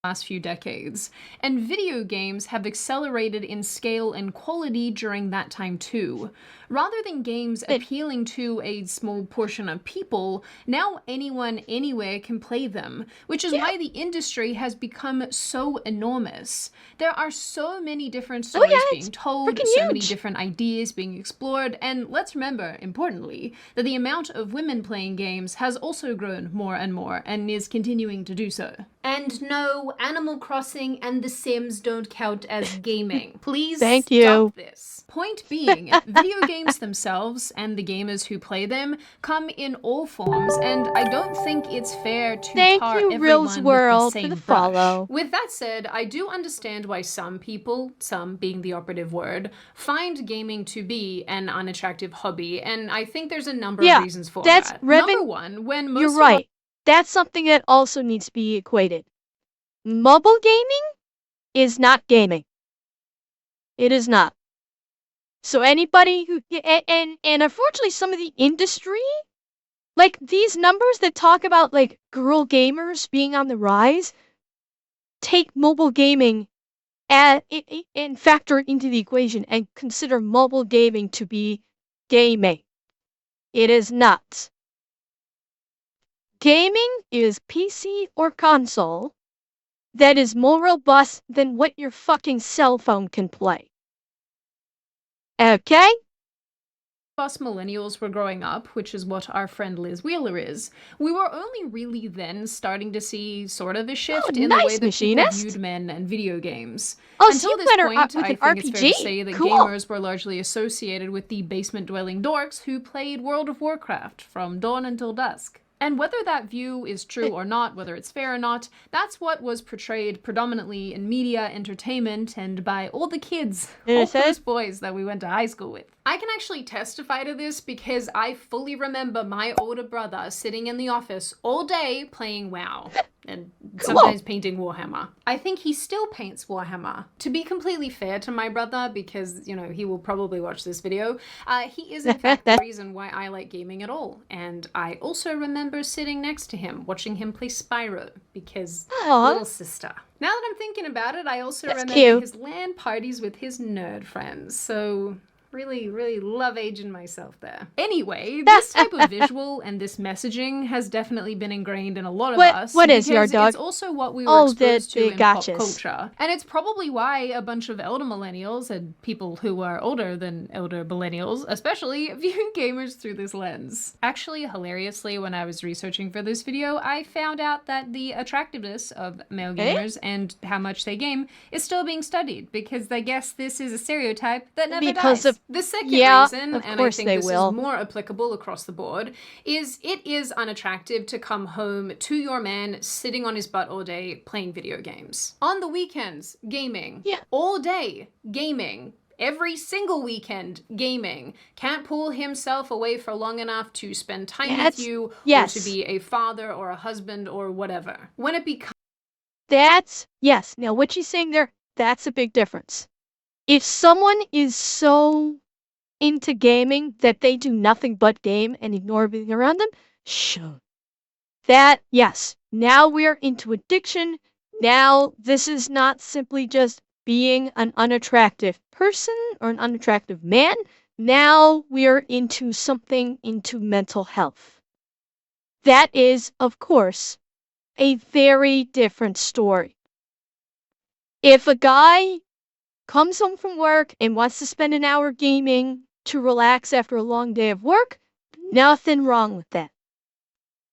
Last few decades, and video games have accelerated in scale and quality during that time too. Rather than games appealing to a small portion of people, now anyone anywhere can play them, which is why the industry has become so enormous. There are so many different stories being told, so many different ideas being explored, and let's remember, importantly, that the amount of women playing games has also grown more and more, and is continuing to do so. And no, Animal Crossing and The Sims don't count as gaming. Please stop this. Point being, video games themselves and the gamers who play them come in all forms, and I don't think it's fair to tar everyone with the same brush. With that said, I do understand why some people, some being the operative word, find gaming to be an unattractive hobby, and I think there's a number of reasons for that. Number one, when most You're right. That's something that also needs to be equated. Mobile gaming is not gaming. It is not. So anybody who, and unfortunately some of the industry, like these numbers that talk about like girl gamers being on the rise, take mobile gaming and factor it into the equation and consider mobile gaming to be gaming. It is not. Gaming is PC or console that is more robust than what your fucking cell phone can play. Okay? Us millennials were growing up, which is what our friend Liz Wheeler is, we were only really then starting to see sort of a shift in the way that people viewed men and video games. Until this point, I think it's fair to say that gamers were largely associated with the basement-dwelling dorks who played World of Warcraft from dawn until dusk. And whether that view is true or not, whether it's fair or not, that's what was portrayed predominantly in media, entertainment, and by all the kids, all those boys that we went to high school with. I can actually testify to this because I fully remember my older brother sitting in the office all day playing WoW. and sometimes painting Warhammer. I think he still paints Warhammer. To be completely fair to my brother, because, you know, he will probably watch this video, he is in fact the reason why I like gaming at all. And I also remember sitting next to him, watching him play Spyro, because little sister. Now that I'm thinking about it, I also remember his LAN parties with his nerd friends. So really love aging myself there. Anyway, this type of visual and this messaging has definitely been ingrained in a lot of us. What is your dog? It's also what we were exposed to in pop culture. And it's probably why a bunch of elder millennials and people who are older than elder millennials, especially, view gamers through this lens. Actually, hilariously, when I was researching for this video, I found out that the attractiveness of male gamers and how much they game is still being studied, because they guess this is a stereotype that never dies. The second reason, and I think this is more applicable across the board, is it is unattractive to come home to your man sitting on his butt all day playing video games. On the weekends, gaming. All day, gaming. Every single weekend, gaming. Can't pull himself away for long enough to spend time with you, or to be a father or a husband or whatever. When it becomes... Now what she's saying there, that's a big difference. If someone is so into gaming that they do nothing but game and ignore everything around them, sure. Now we're into addiction. Now this is not simply just being an unattractive person or an unattractive man. Now we're into mental health. That is, of course, a very different story. If a guy comes home from work and wants to spend an hour gaming to relax after a long day of work, nothing wrong with that.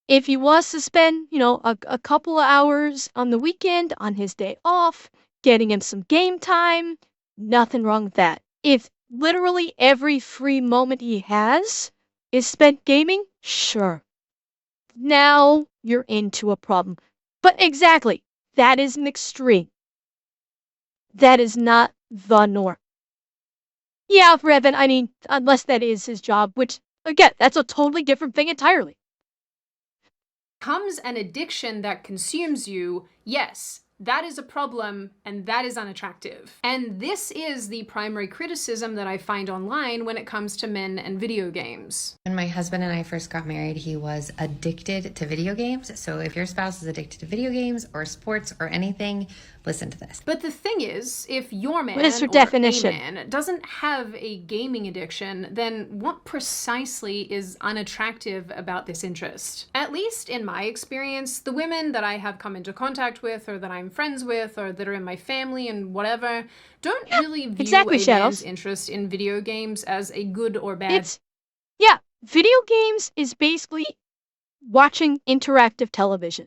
If he wants to spend, a couple of hours on the weekend on his day off, getting him some game time, nothing wrong with that. If literally every free moment he has is spent gaming, sure. Now you're into a problem. But exactly, that is an extreme. That is not the norm. Yeah, Revan, I mean, unless that is his job, which, again, that's a totally different thing entirely. Comes an addiction that consumes you, yes, that is a problem, and that is unattractive. And this is the primary criticism that I find online when it comes to men and video games. When my husband and I first got married, he was addicted to video games. So if your spouse is addicted to video games or sports or anything, listen to this. But the thing is, if your man what is her definition? A man doesn't have a gaming addiction, then what precisely is unattractive about this interest? At least in my experience, the women that I have come into contact with, or that I'm friends with, or that are in my family and whatever, don't really view a man's interest in video games as a good or bad. Video games is basically watching interactive television.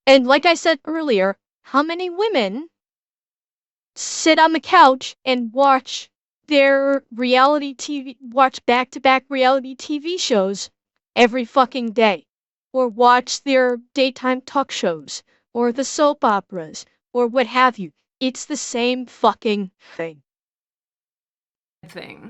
And like I said earlier, how many women sit on the couch and watch their watch back-to-back reality TV shows every fucking day? Or watch their daytime talk shows, or the soap operas, or what have you. It's the same fucking thing.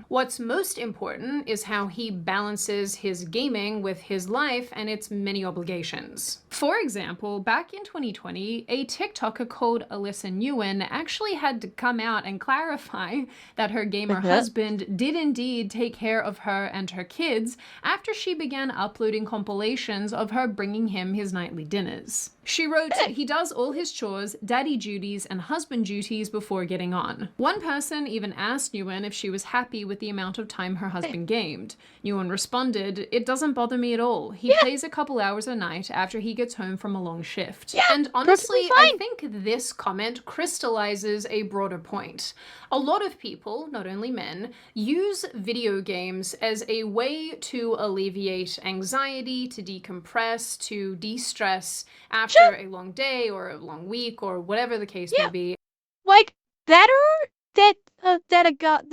What's most important is how he balances his gaming with his life and its many obligations. For example, back in 2020, a TikToker called Alyssa Nguyen actually had to come out and clarify that her gamer husband did indeed take care of her and her kids after she began uploading compilations of her bringing him his nightly dinners. She wrote, he does all his chores, daddy duties, and husband duties before getting on. One person even asked Nguyen if she was happy with the amount of time her husband gamed. Nguyen responded, it doesn't bother me at all. He plays a couple hours a night after he gets home from a long shift. And honestly, I think this comment crystallizes a broader point. A lot of people, not only men, use video games as a way to alleviate anxiety, to decompress, to de-stress after a long day or a long week or whatever the case may be. Like that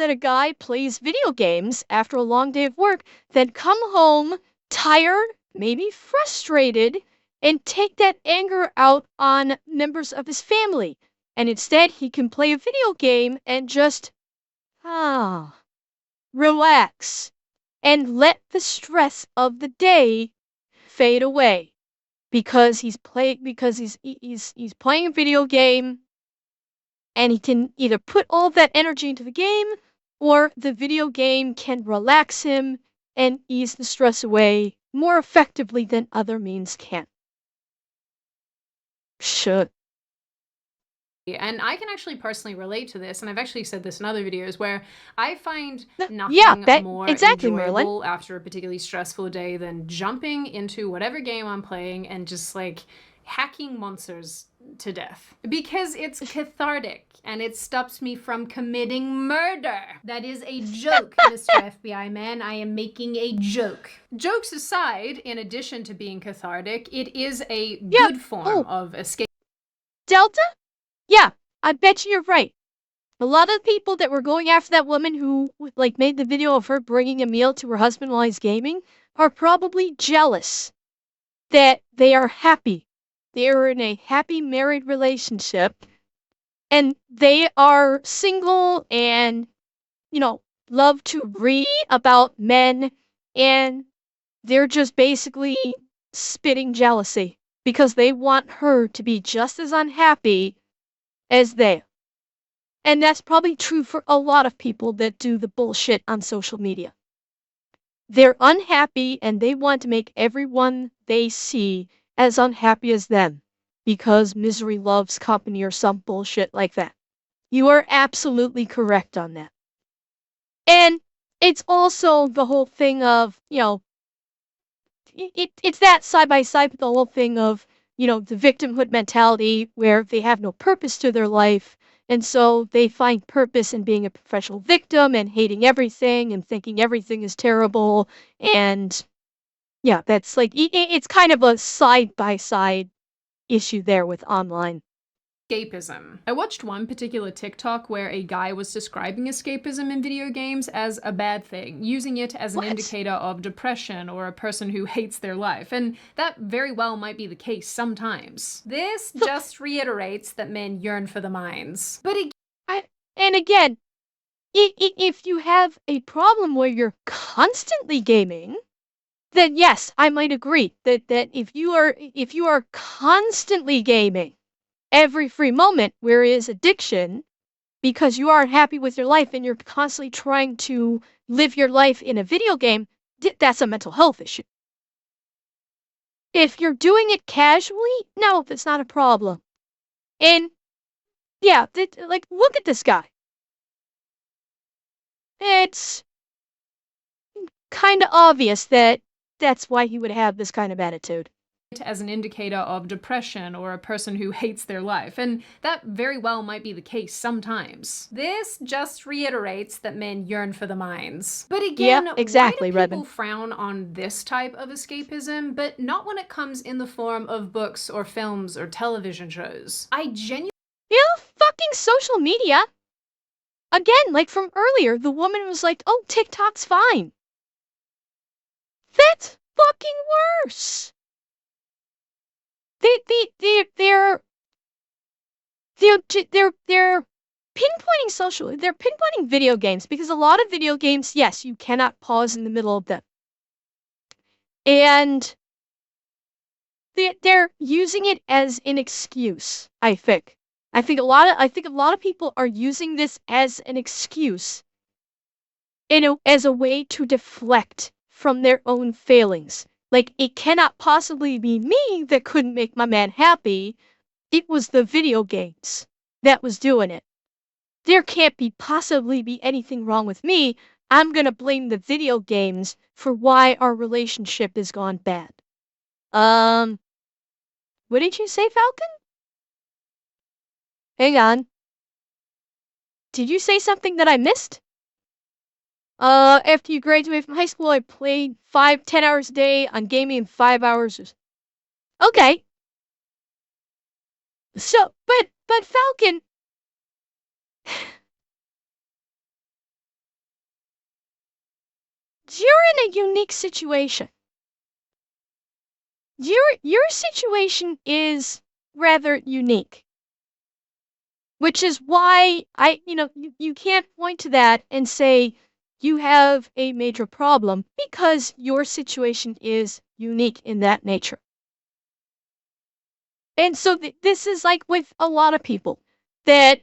a guy plays video games after a long day of work, then come home tired, maybe frustrated, and take that anger out on members of his family. And instead he can play a video game and just relax and let the stress of the day fade away. because he's playing a video game, and he can either put all of that energy into the game, or the video game can relax him and ease the stress away more effectively than other means can. Should. And I can actually personally relate to this, and I've actually said this in other videos, where I find nothing more enjoyable after a particularly stressful day than jumping into whatever game I'm playing and just like hacking monsters to death. Because it's cathartic, and it stops me from committing murder. That is a joke, Mr. FBI man. I am making a joke. Jokes aside, in addition to being cathartic, it is a good form of escape. Delta? Yeah, I bet you're right. A lot of people that were going after that woman who like made the video of her bringing a meal to her husband while he's gaming are probably jealous that they are happy. They are in a happy married relationship, and they are single and, you know, love to read about men, and they're just basically spitting jealousy because they want her to be just as unhappy as they. And that's probably true for a lot of people that do the bullshit on social media. They're unhappy and they want to make everyone they see as unhappy as them because misery loves company or some bullshit like that. You are absolutely correct on that. And it's also the whole thing of, you know, it's that side by side with the whole thing of, you know, the victimhood mentality where they have no purpose to their life, and so they find purpose in being a professional victim and hating everything and thinking everything is terrible. And yeah, that's like, it's kind of a side by side issue there with online. Escapism. I watched one particular TikTok where a guy was describing escapism in video games as a bad thing, using it as an indicator of depression or a person who hates their life, and that very well might be the case sometimes. This just reiterates that men yearn for the mines. But again, if you have a problem where you're constantly gaming, then yes, I might agree that if you are constantly gaming every free moment, whereas addiction, because you aren't happy with your life and you're constantly trying to live your life in a video game, that's a mental health issue. If you're doing it casually, no, that's not a problem. And yeah, like, look at this guy. It's kind of obvious that that's why he would have this kind of attitude. As an indicator of depression or a person who hates their life, and that very well might be the case sometimes. This just reiterates that men yearn for the mines. But again, yeah, exactly, why do people frown on this type of escapism, but not when it comes in the form of books or films or television shows? I genuinely... Yeah, fucking social media. Again, like from earlier, the woman was like, oh, TikTok's fine. That's fucking worse. They're pinpointing video games because a lot of video games, yes, you cannot pause in the middle of them. And they're using it as an excuse, I think. I think a lot of people are using this as an excuse, as a way to deflect from their own failings. Like, it cannot possibly be me that couldn't make my man happy. It was the video games that was doing it. There can't possibly be anything wrong with me. I'm gonna blame the video games for why our relationship has gone bad. What did you say, Falcon? Hang on. Did you say something that I missed? After you graduate from high school, I played 5-10 hours a day on gaming and 5 hours. Okay. So, but Falcon, you're in a unique situation. Your situation is rather unique. Which is why you can't point to that and say you have a major problem because your situation is unique in that nature. And so this is like with a lot of people that,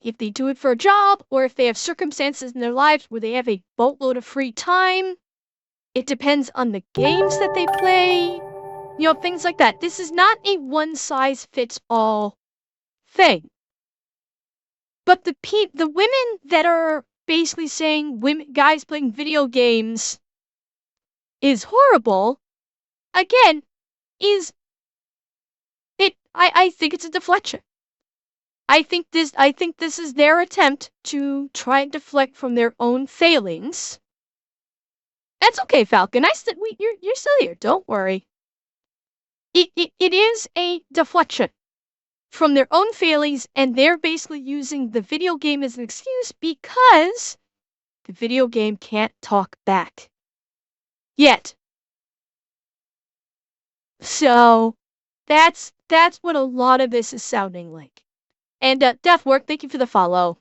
if they do it for a job or if they have circumstances in their lives where they have a boatload of free time, it depends on the games that they play, things like that. This is not a one-size-fits-all thing. But the women that are basically saying guys playing video games is horrible, again, I think it's a deflection. I think this is their attempt to try and deflect from their own failings. That's okay, Falcon. You're still here. Don't worry. It is a deflection from their own failings, and they're basically using the video game as an excuse because the video game can't talk back yet. So that's what a lot of this is sounding like. And Deathwork, thank you for the follow.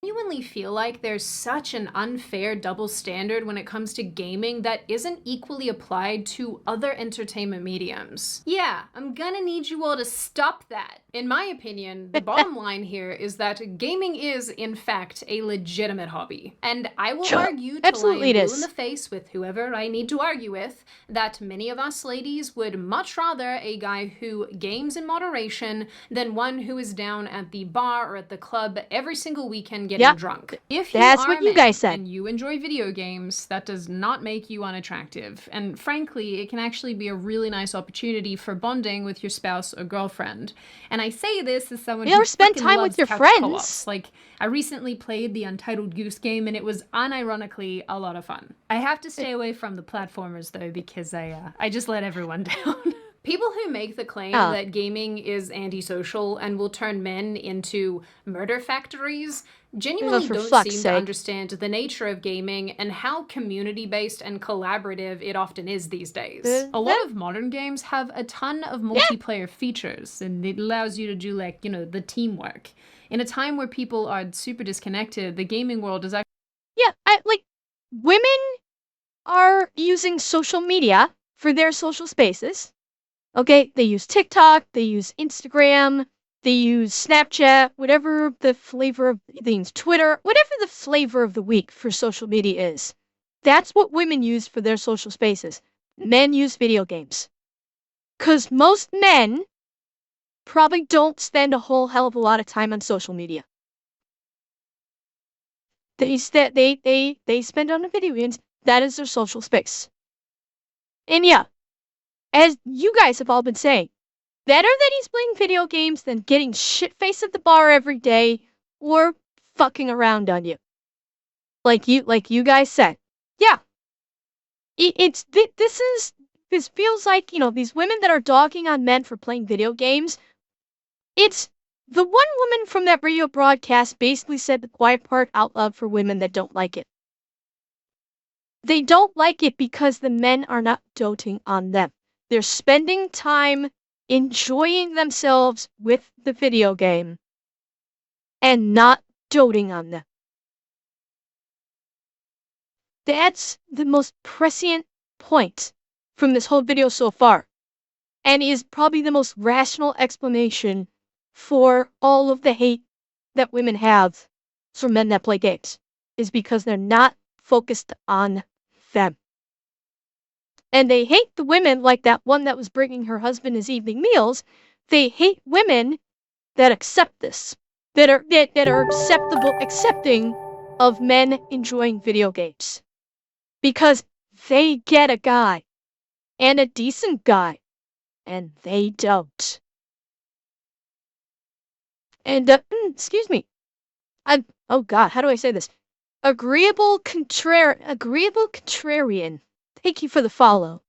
I genuinely feel like there's such an unfair double standard when it comes to gaming that isn't equally applied to other entertainment mediums. Yeah, I'm gonna need you all to stop that. In my opinion, the bottom line here is that gaming is, in fact, a legitimate hobby. And I will argue till I am blue in the face with whoever I need to argue with that many of us ladies would much rather a guy who games in moderation than one who is down at the bar or at the club every single weekend getting drunk. If you That's are what you guys said. And you enjoy video games, that does not make you unattractive. And frankly, it can actually be a really nice opportunity for bonding with your spouse or girlfriend. And I say this as someone who spend time with your friends. Co-ops. Like, I recently played the Untitled Goose Game, and it was unironically a lot of fun. I have to stay away from the platformers though, because I just let everyone down. People who make the claim that gaming is antisocial and will turn men into murder factories genuinely don't seem to understand the nature of gaming and how community-based and collaborative it often is these days. A lot of modern games have a ton of multiplayer features, and it allows you to do, like, the teamwork. In a time where people are super disconnected, the gaming world is actually... Yeah, women are using social media for their social spaces. Okay, they use TikTok, they use Instagram, they use Snapchat, whatever the flavor of things, Twitter, whatever the flavor of the week for social media is. That's what women use for their social spaces. Men use video games. Because most men probably don't spend a whole hell of a lot of time on social media. They spend on the video games. That is their social space. And yeah, as you guys have all been saying, better that he's playing video games than getting shit-faced at the bar every day or fucking around on you. Like you guys said. Yeah. This feels like, these women that are dogging on men for playing video games. It's the one woman from that radio broadcast basically said the quiet part out loud for women that don't like it. They don't like it because the men are not doting on them. They're spending time enjoying themselves with the video game and not doting on them. That's the most prescient point from this whole video so far, and is probably the most rational explanation for all of the hate that women have for men that play games, is because they're not focused on them. And they hate the women like that one that was bringing her husband his evening meals. They hate women that accept this, that are accepting of men enjoying video games. Because they get a guy, and a decent guy, and they don't. And, excuse me. Oh God, how do I say this? Agreeable contrarian. Thank you for the follow.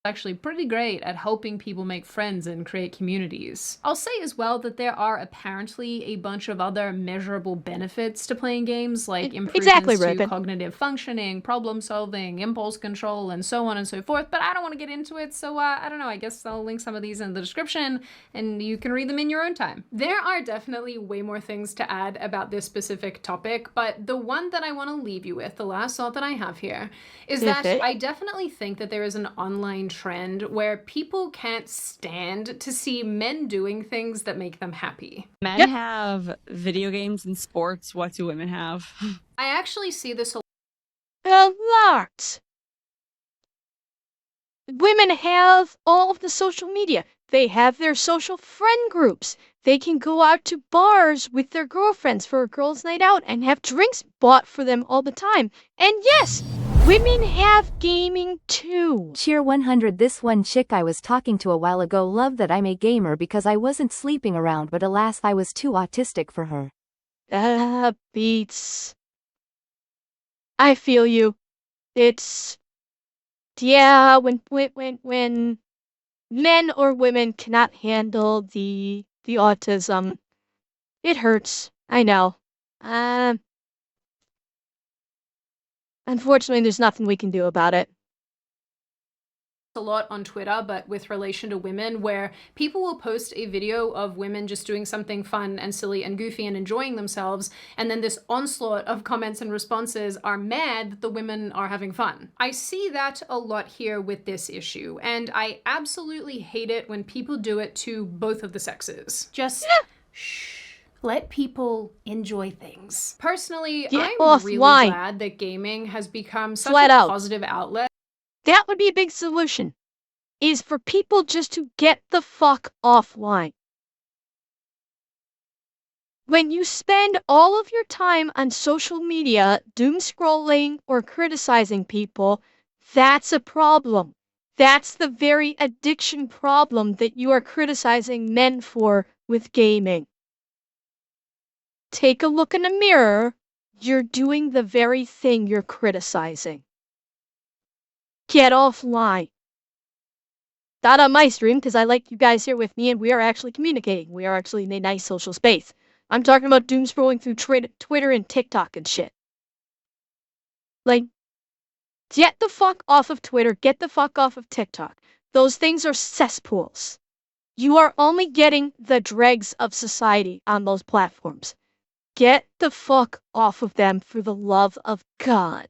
Actually pretty great at helping people make friends and create communities. I'll say as well that there are apparently a bunch of other measurable benefits to playing games, like improvements to cognitive functioning, problem solving, impulse control, and so on and so forth, but I don't want to get into it, so I don't know, I guess I'll link some of these in the description and you can read them in your own time. There are definitely way more things to add about this specific topic, but the one that I want to leave you with, the last thought that I have here, is that I definitely think that there is an online trend where people can't stand to see men doing things that make them happy. Men have video games and sports. What do women have? I actually see this a lot. Women have all of the social media. They have their social friend groups. They can go out to bars with their girlfriends for a girls' night out and have drinks bought for them all the time. And yes, women have gaming too. Cheer 100. This one chick I was talking to a while ago loved that I'm a gamer because I wasn't sleeping around, but alas I was too autistic for her. Beats. I feel you. It's... yeah, when men or women cannot handle the autism, it hurts. I know. Unfortunately, there's nothing we can do about it. A lot on Twitter, but with relation to women, where people will post a video of women just doing something fun and silly and goofy and enjoying themselves, and then this onslaught of comments and responses are mad that the women are having fun. I see that a lot here with this issue, and I absolutely hate it when people do it to both of the sexes. Just shh. Let people enjoy things. Personally, I'm really glad that gaming has become such a positive outlet. That would be a big solution, is for people just to get the fuck offline. When you spend all of your time on social media doom scrolling or criticizing people, that's a problem. That's the very addiction problem that you are criticizing men for with gaming. Take a look in the mirror. You're doing the very thing you're criticizing. Get offline. Not on my stream, because I like you guys here with me and we are actually communicating. We are actually in a nice social space. I'm talking about doom scrolling through Twitter and TikTok and shit. Like, get the fuck off of Twitter, get the fuck off of TikTok. Those things are cesspools. You are only getting the dregs of society on those platforms. Get the fuck off of them for the love of God.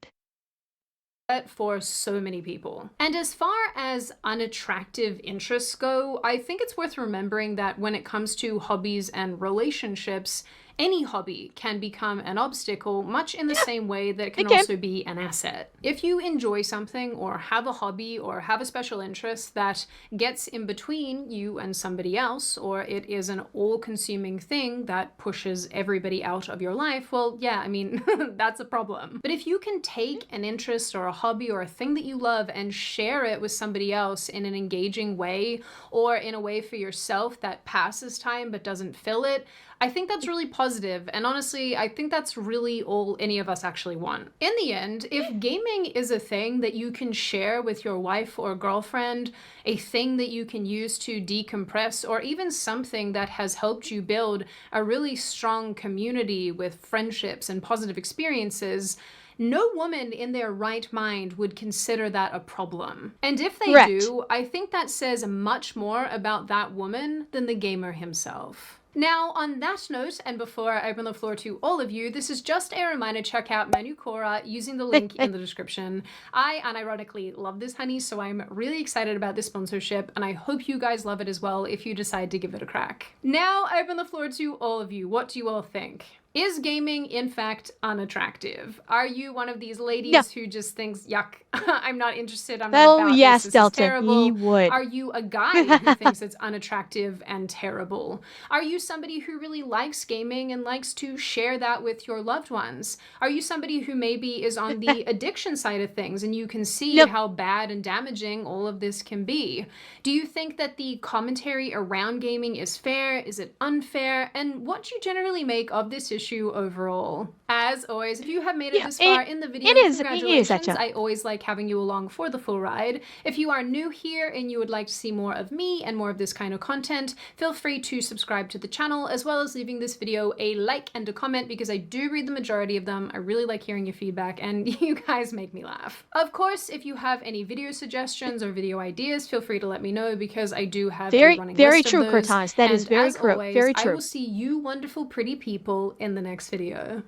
For so many people. And as far as unattractive interests go, I think it's worth remembering that when it comes to hobbies and relationships, any hobby can become an obstacle, much in the same way that it can also be an asset. If you enjoy something or have a hobby or have a special interest that gets in between you and somebody else, or it is an all-consuming thing that pushes everybody out of your life, well, yeah, I mean, that's a problem. But if you can take an interest or a hobby or a thing that you love and share it with somebody else in an engaging way, or in a way for yourself that passes time but doesn't fill it, I think that's really positive, and honestly, I think that's really all any of us actually want. In the end, if gaming is a thing that you can share with your wife or girlfriend, a thing that you can use to decompress, or even something that has helped you build a really strong community with friendships and positive experiences, no woman in their right mind would consider that a problem. And if they do, I think that says much more about that woman than the gamer himself. Now, on that note, and before I open the floor to all of you, this is just a reminder to check out Manu Cora using the link in the description. I unironically love this honey, so I'm really excited about this sponsorship, and I hope you guys love it as well if you decide to give it a crack. Now, I open the floor to all of you. What do you all think? Is gaming, in fact, unattractive? Are you one of these ladies who just thinks, yuck, I'm not interested, I'm not about this, this is terrible? He would. Are you a guy who thinks it's unattractive and terrible? Are you somebody who really likes gaming and likes to share that with your loved ones? Are you somebody who maybe is on the addiction side of things and you can see how bad and damaging all of this can be? Do you think that the commentary around gaming is fair? Is it unfair? And what do you generally make of this issue overall? As always, if you have made it this far in the video, congratulations. I always like having you along for the full ride. If you are new here and you would like to see more of me and more of this kind of content, feel free to subscribe to the channel, as well as leaving this video a like and a comment, because I do read the majority of them. I really like hearing your feedback and you guys make me laugh. Of course, if you have any video suggestions or video ideas, feel free to let me know, because I do have a running list of those. Cortez. That is very true. Very true. I will see you wonderful, pretty people in the next video.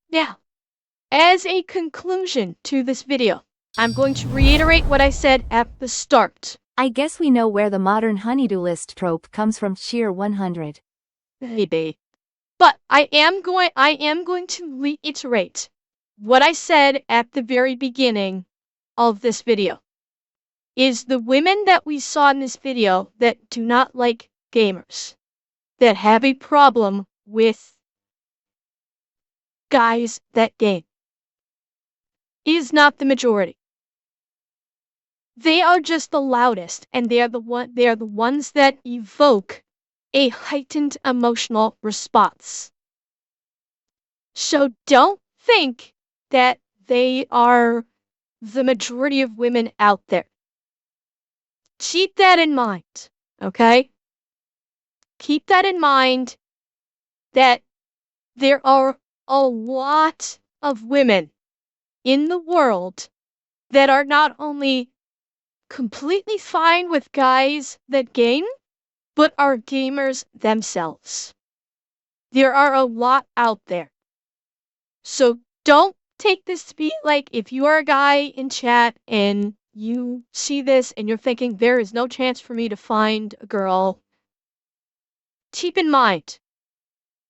Now, as a conclusion to this video, I'm going to reiterate what I said at the start. I guess we know where the modern honeydew list trope comes from. Cheer 100. Maybe. But I am going to reiterate what I said at the very beginning of this video. Is the women that we saw in this video that do not like gamers, that have a problem with guys that game, is not the majority. They are just the loudest, and they are the ones that evoke a heightened emotional response. So don't think that they are the majority of women out there. Keep that in mind, okay? Keep that in mind that there are a lot of women in the world that are not only completely fine with guys that game, but are gamers themselves. There are a lot out there. So don't take this to be like, if you are a guy in chat and you see this and you're thinking there is no chance for me to find a girl, keep in mind,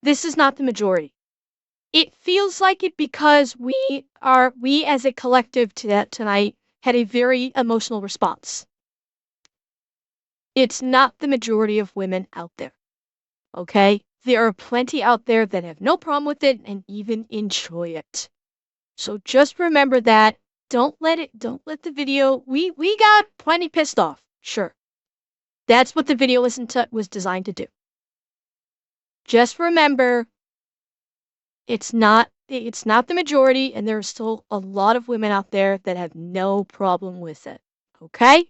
this is not the majority. It feels like it because we as a collective tonight had a very emotional response. It's not the majority of women out there, okay? There are plenty out there that have no problem with it and even enjoy it. So just remember that. Don't let the video, we got plenty pissed off, sure. That's what the video was designed to do. Just remember, it's not the majority, and there are still a lot of women out there that have no problem with it, okay?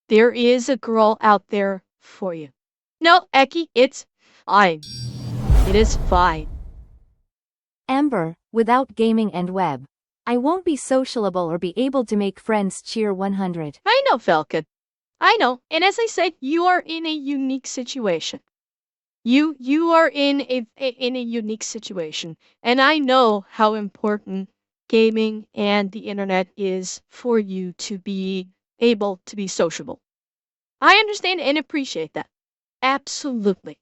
There is a girl out there for you. No, Eki, it's fine. It is fine. Amber, without gaming and web, I won't be sociable or be able to make friends. Cheer 100. I know, Falcon. I know. And as I said, you are in a unique situation. You are in a unique situation. And I know how important gaming and the internet is for you to be able to be sociable. I understand and appreciate that. Absolutely.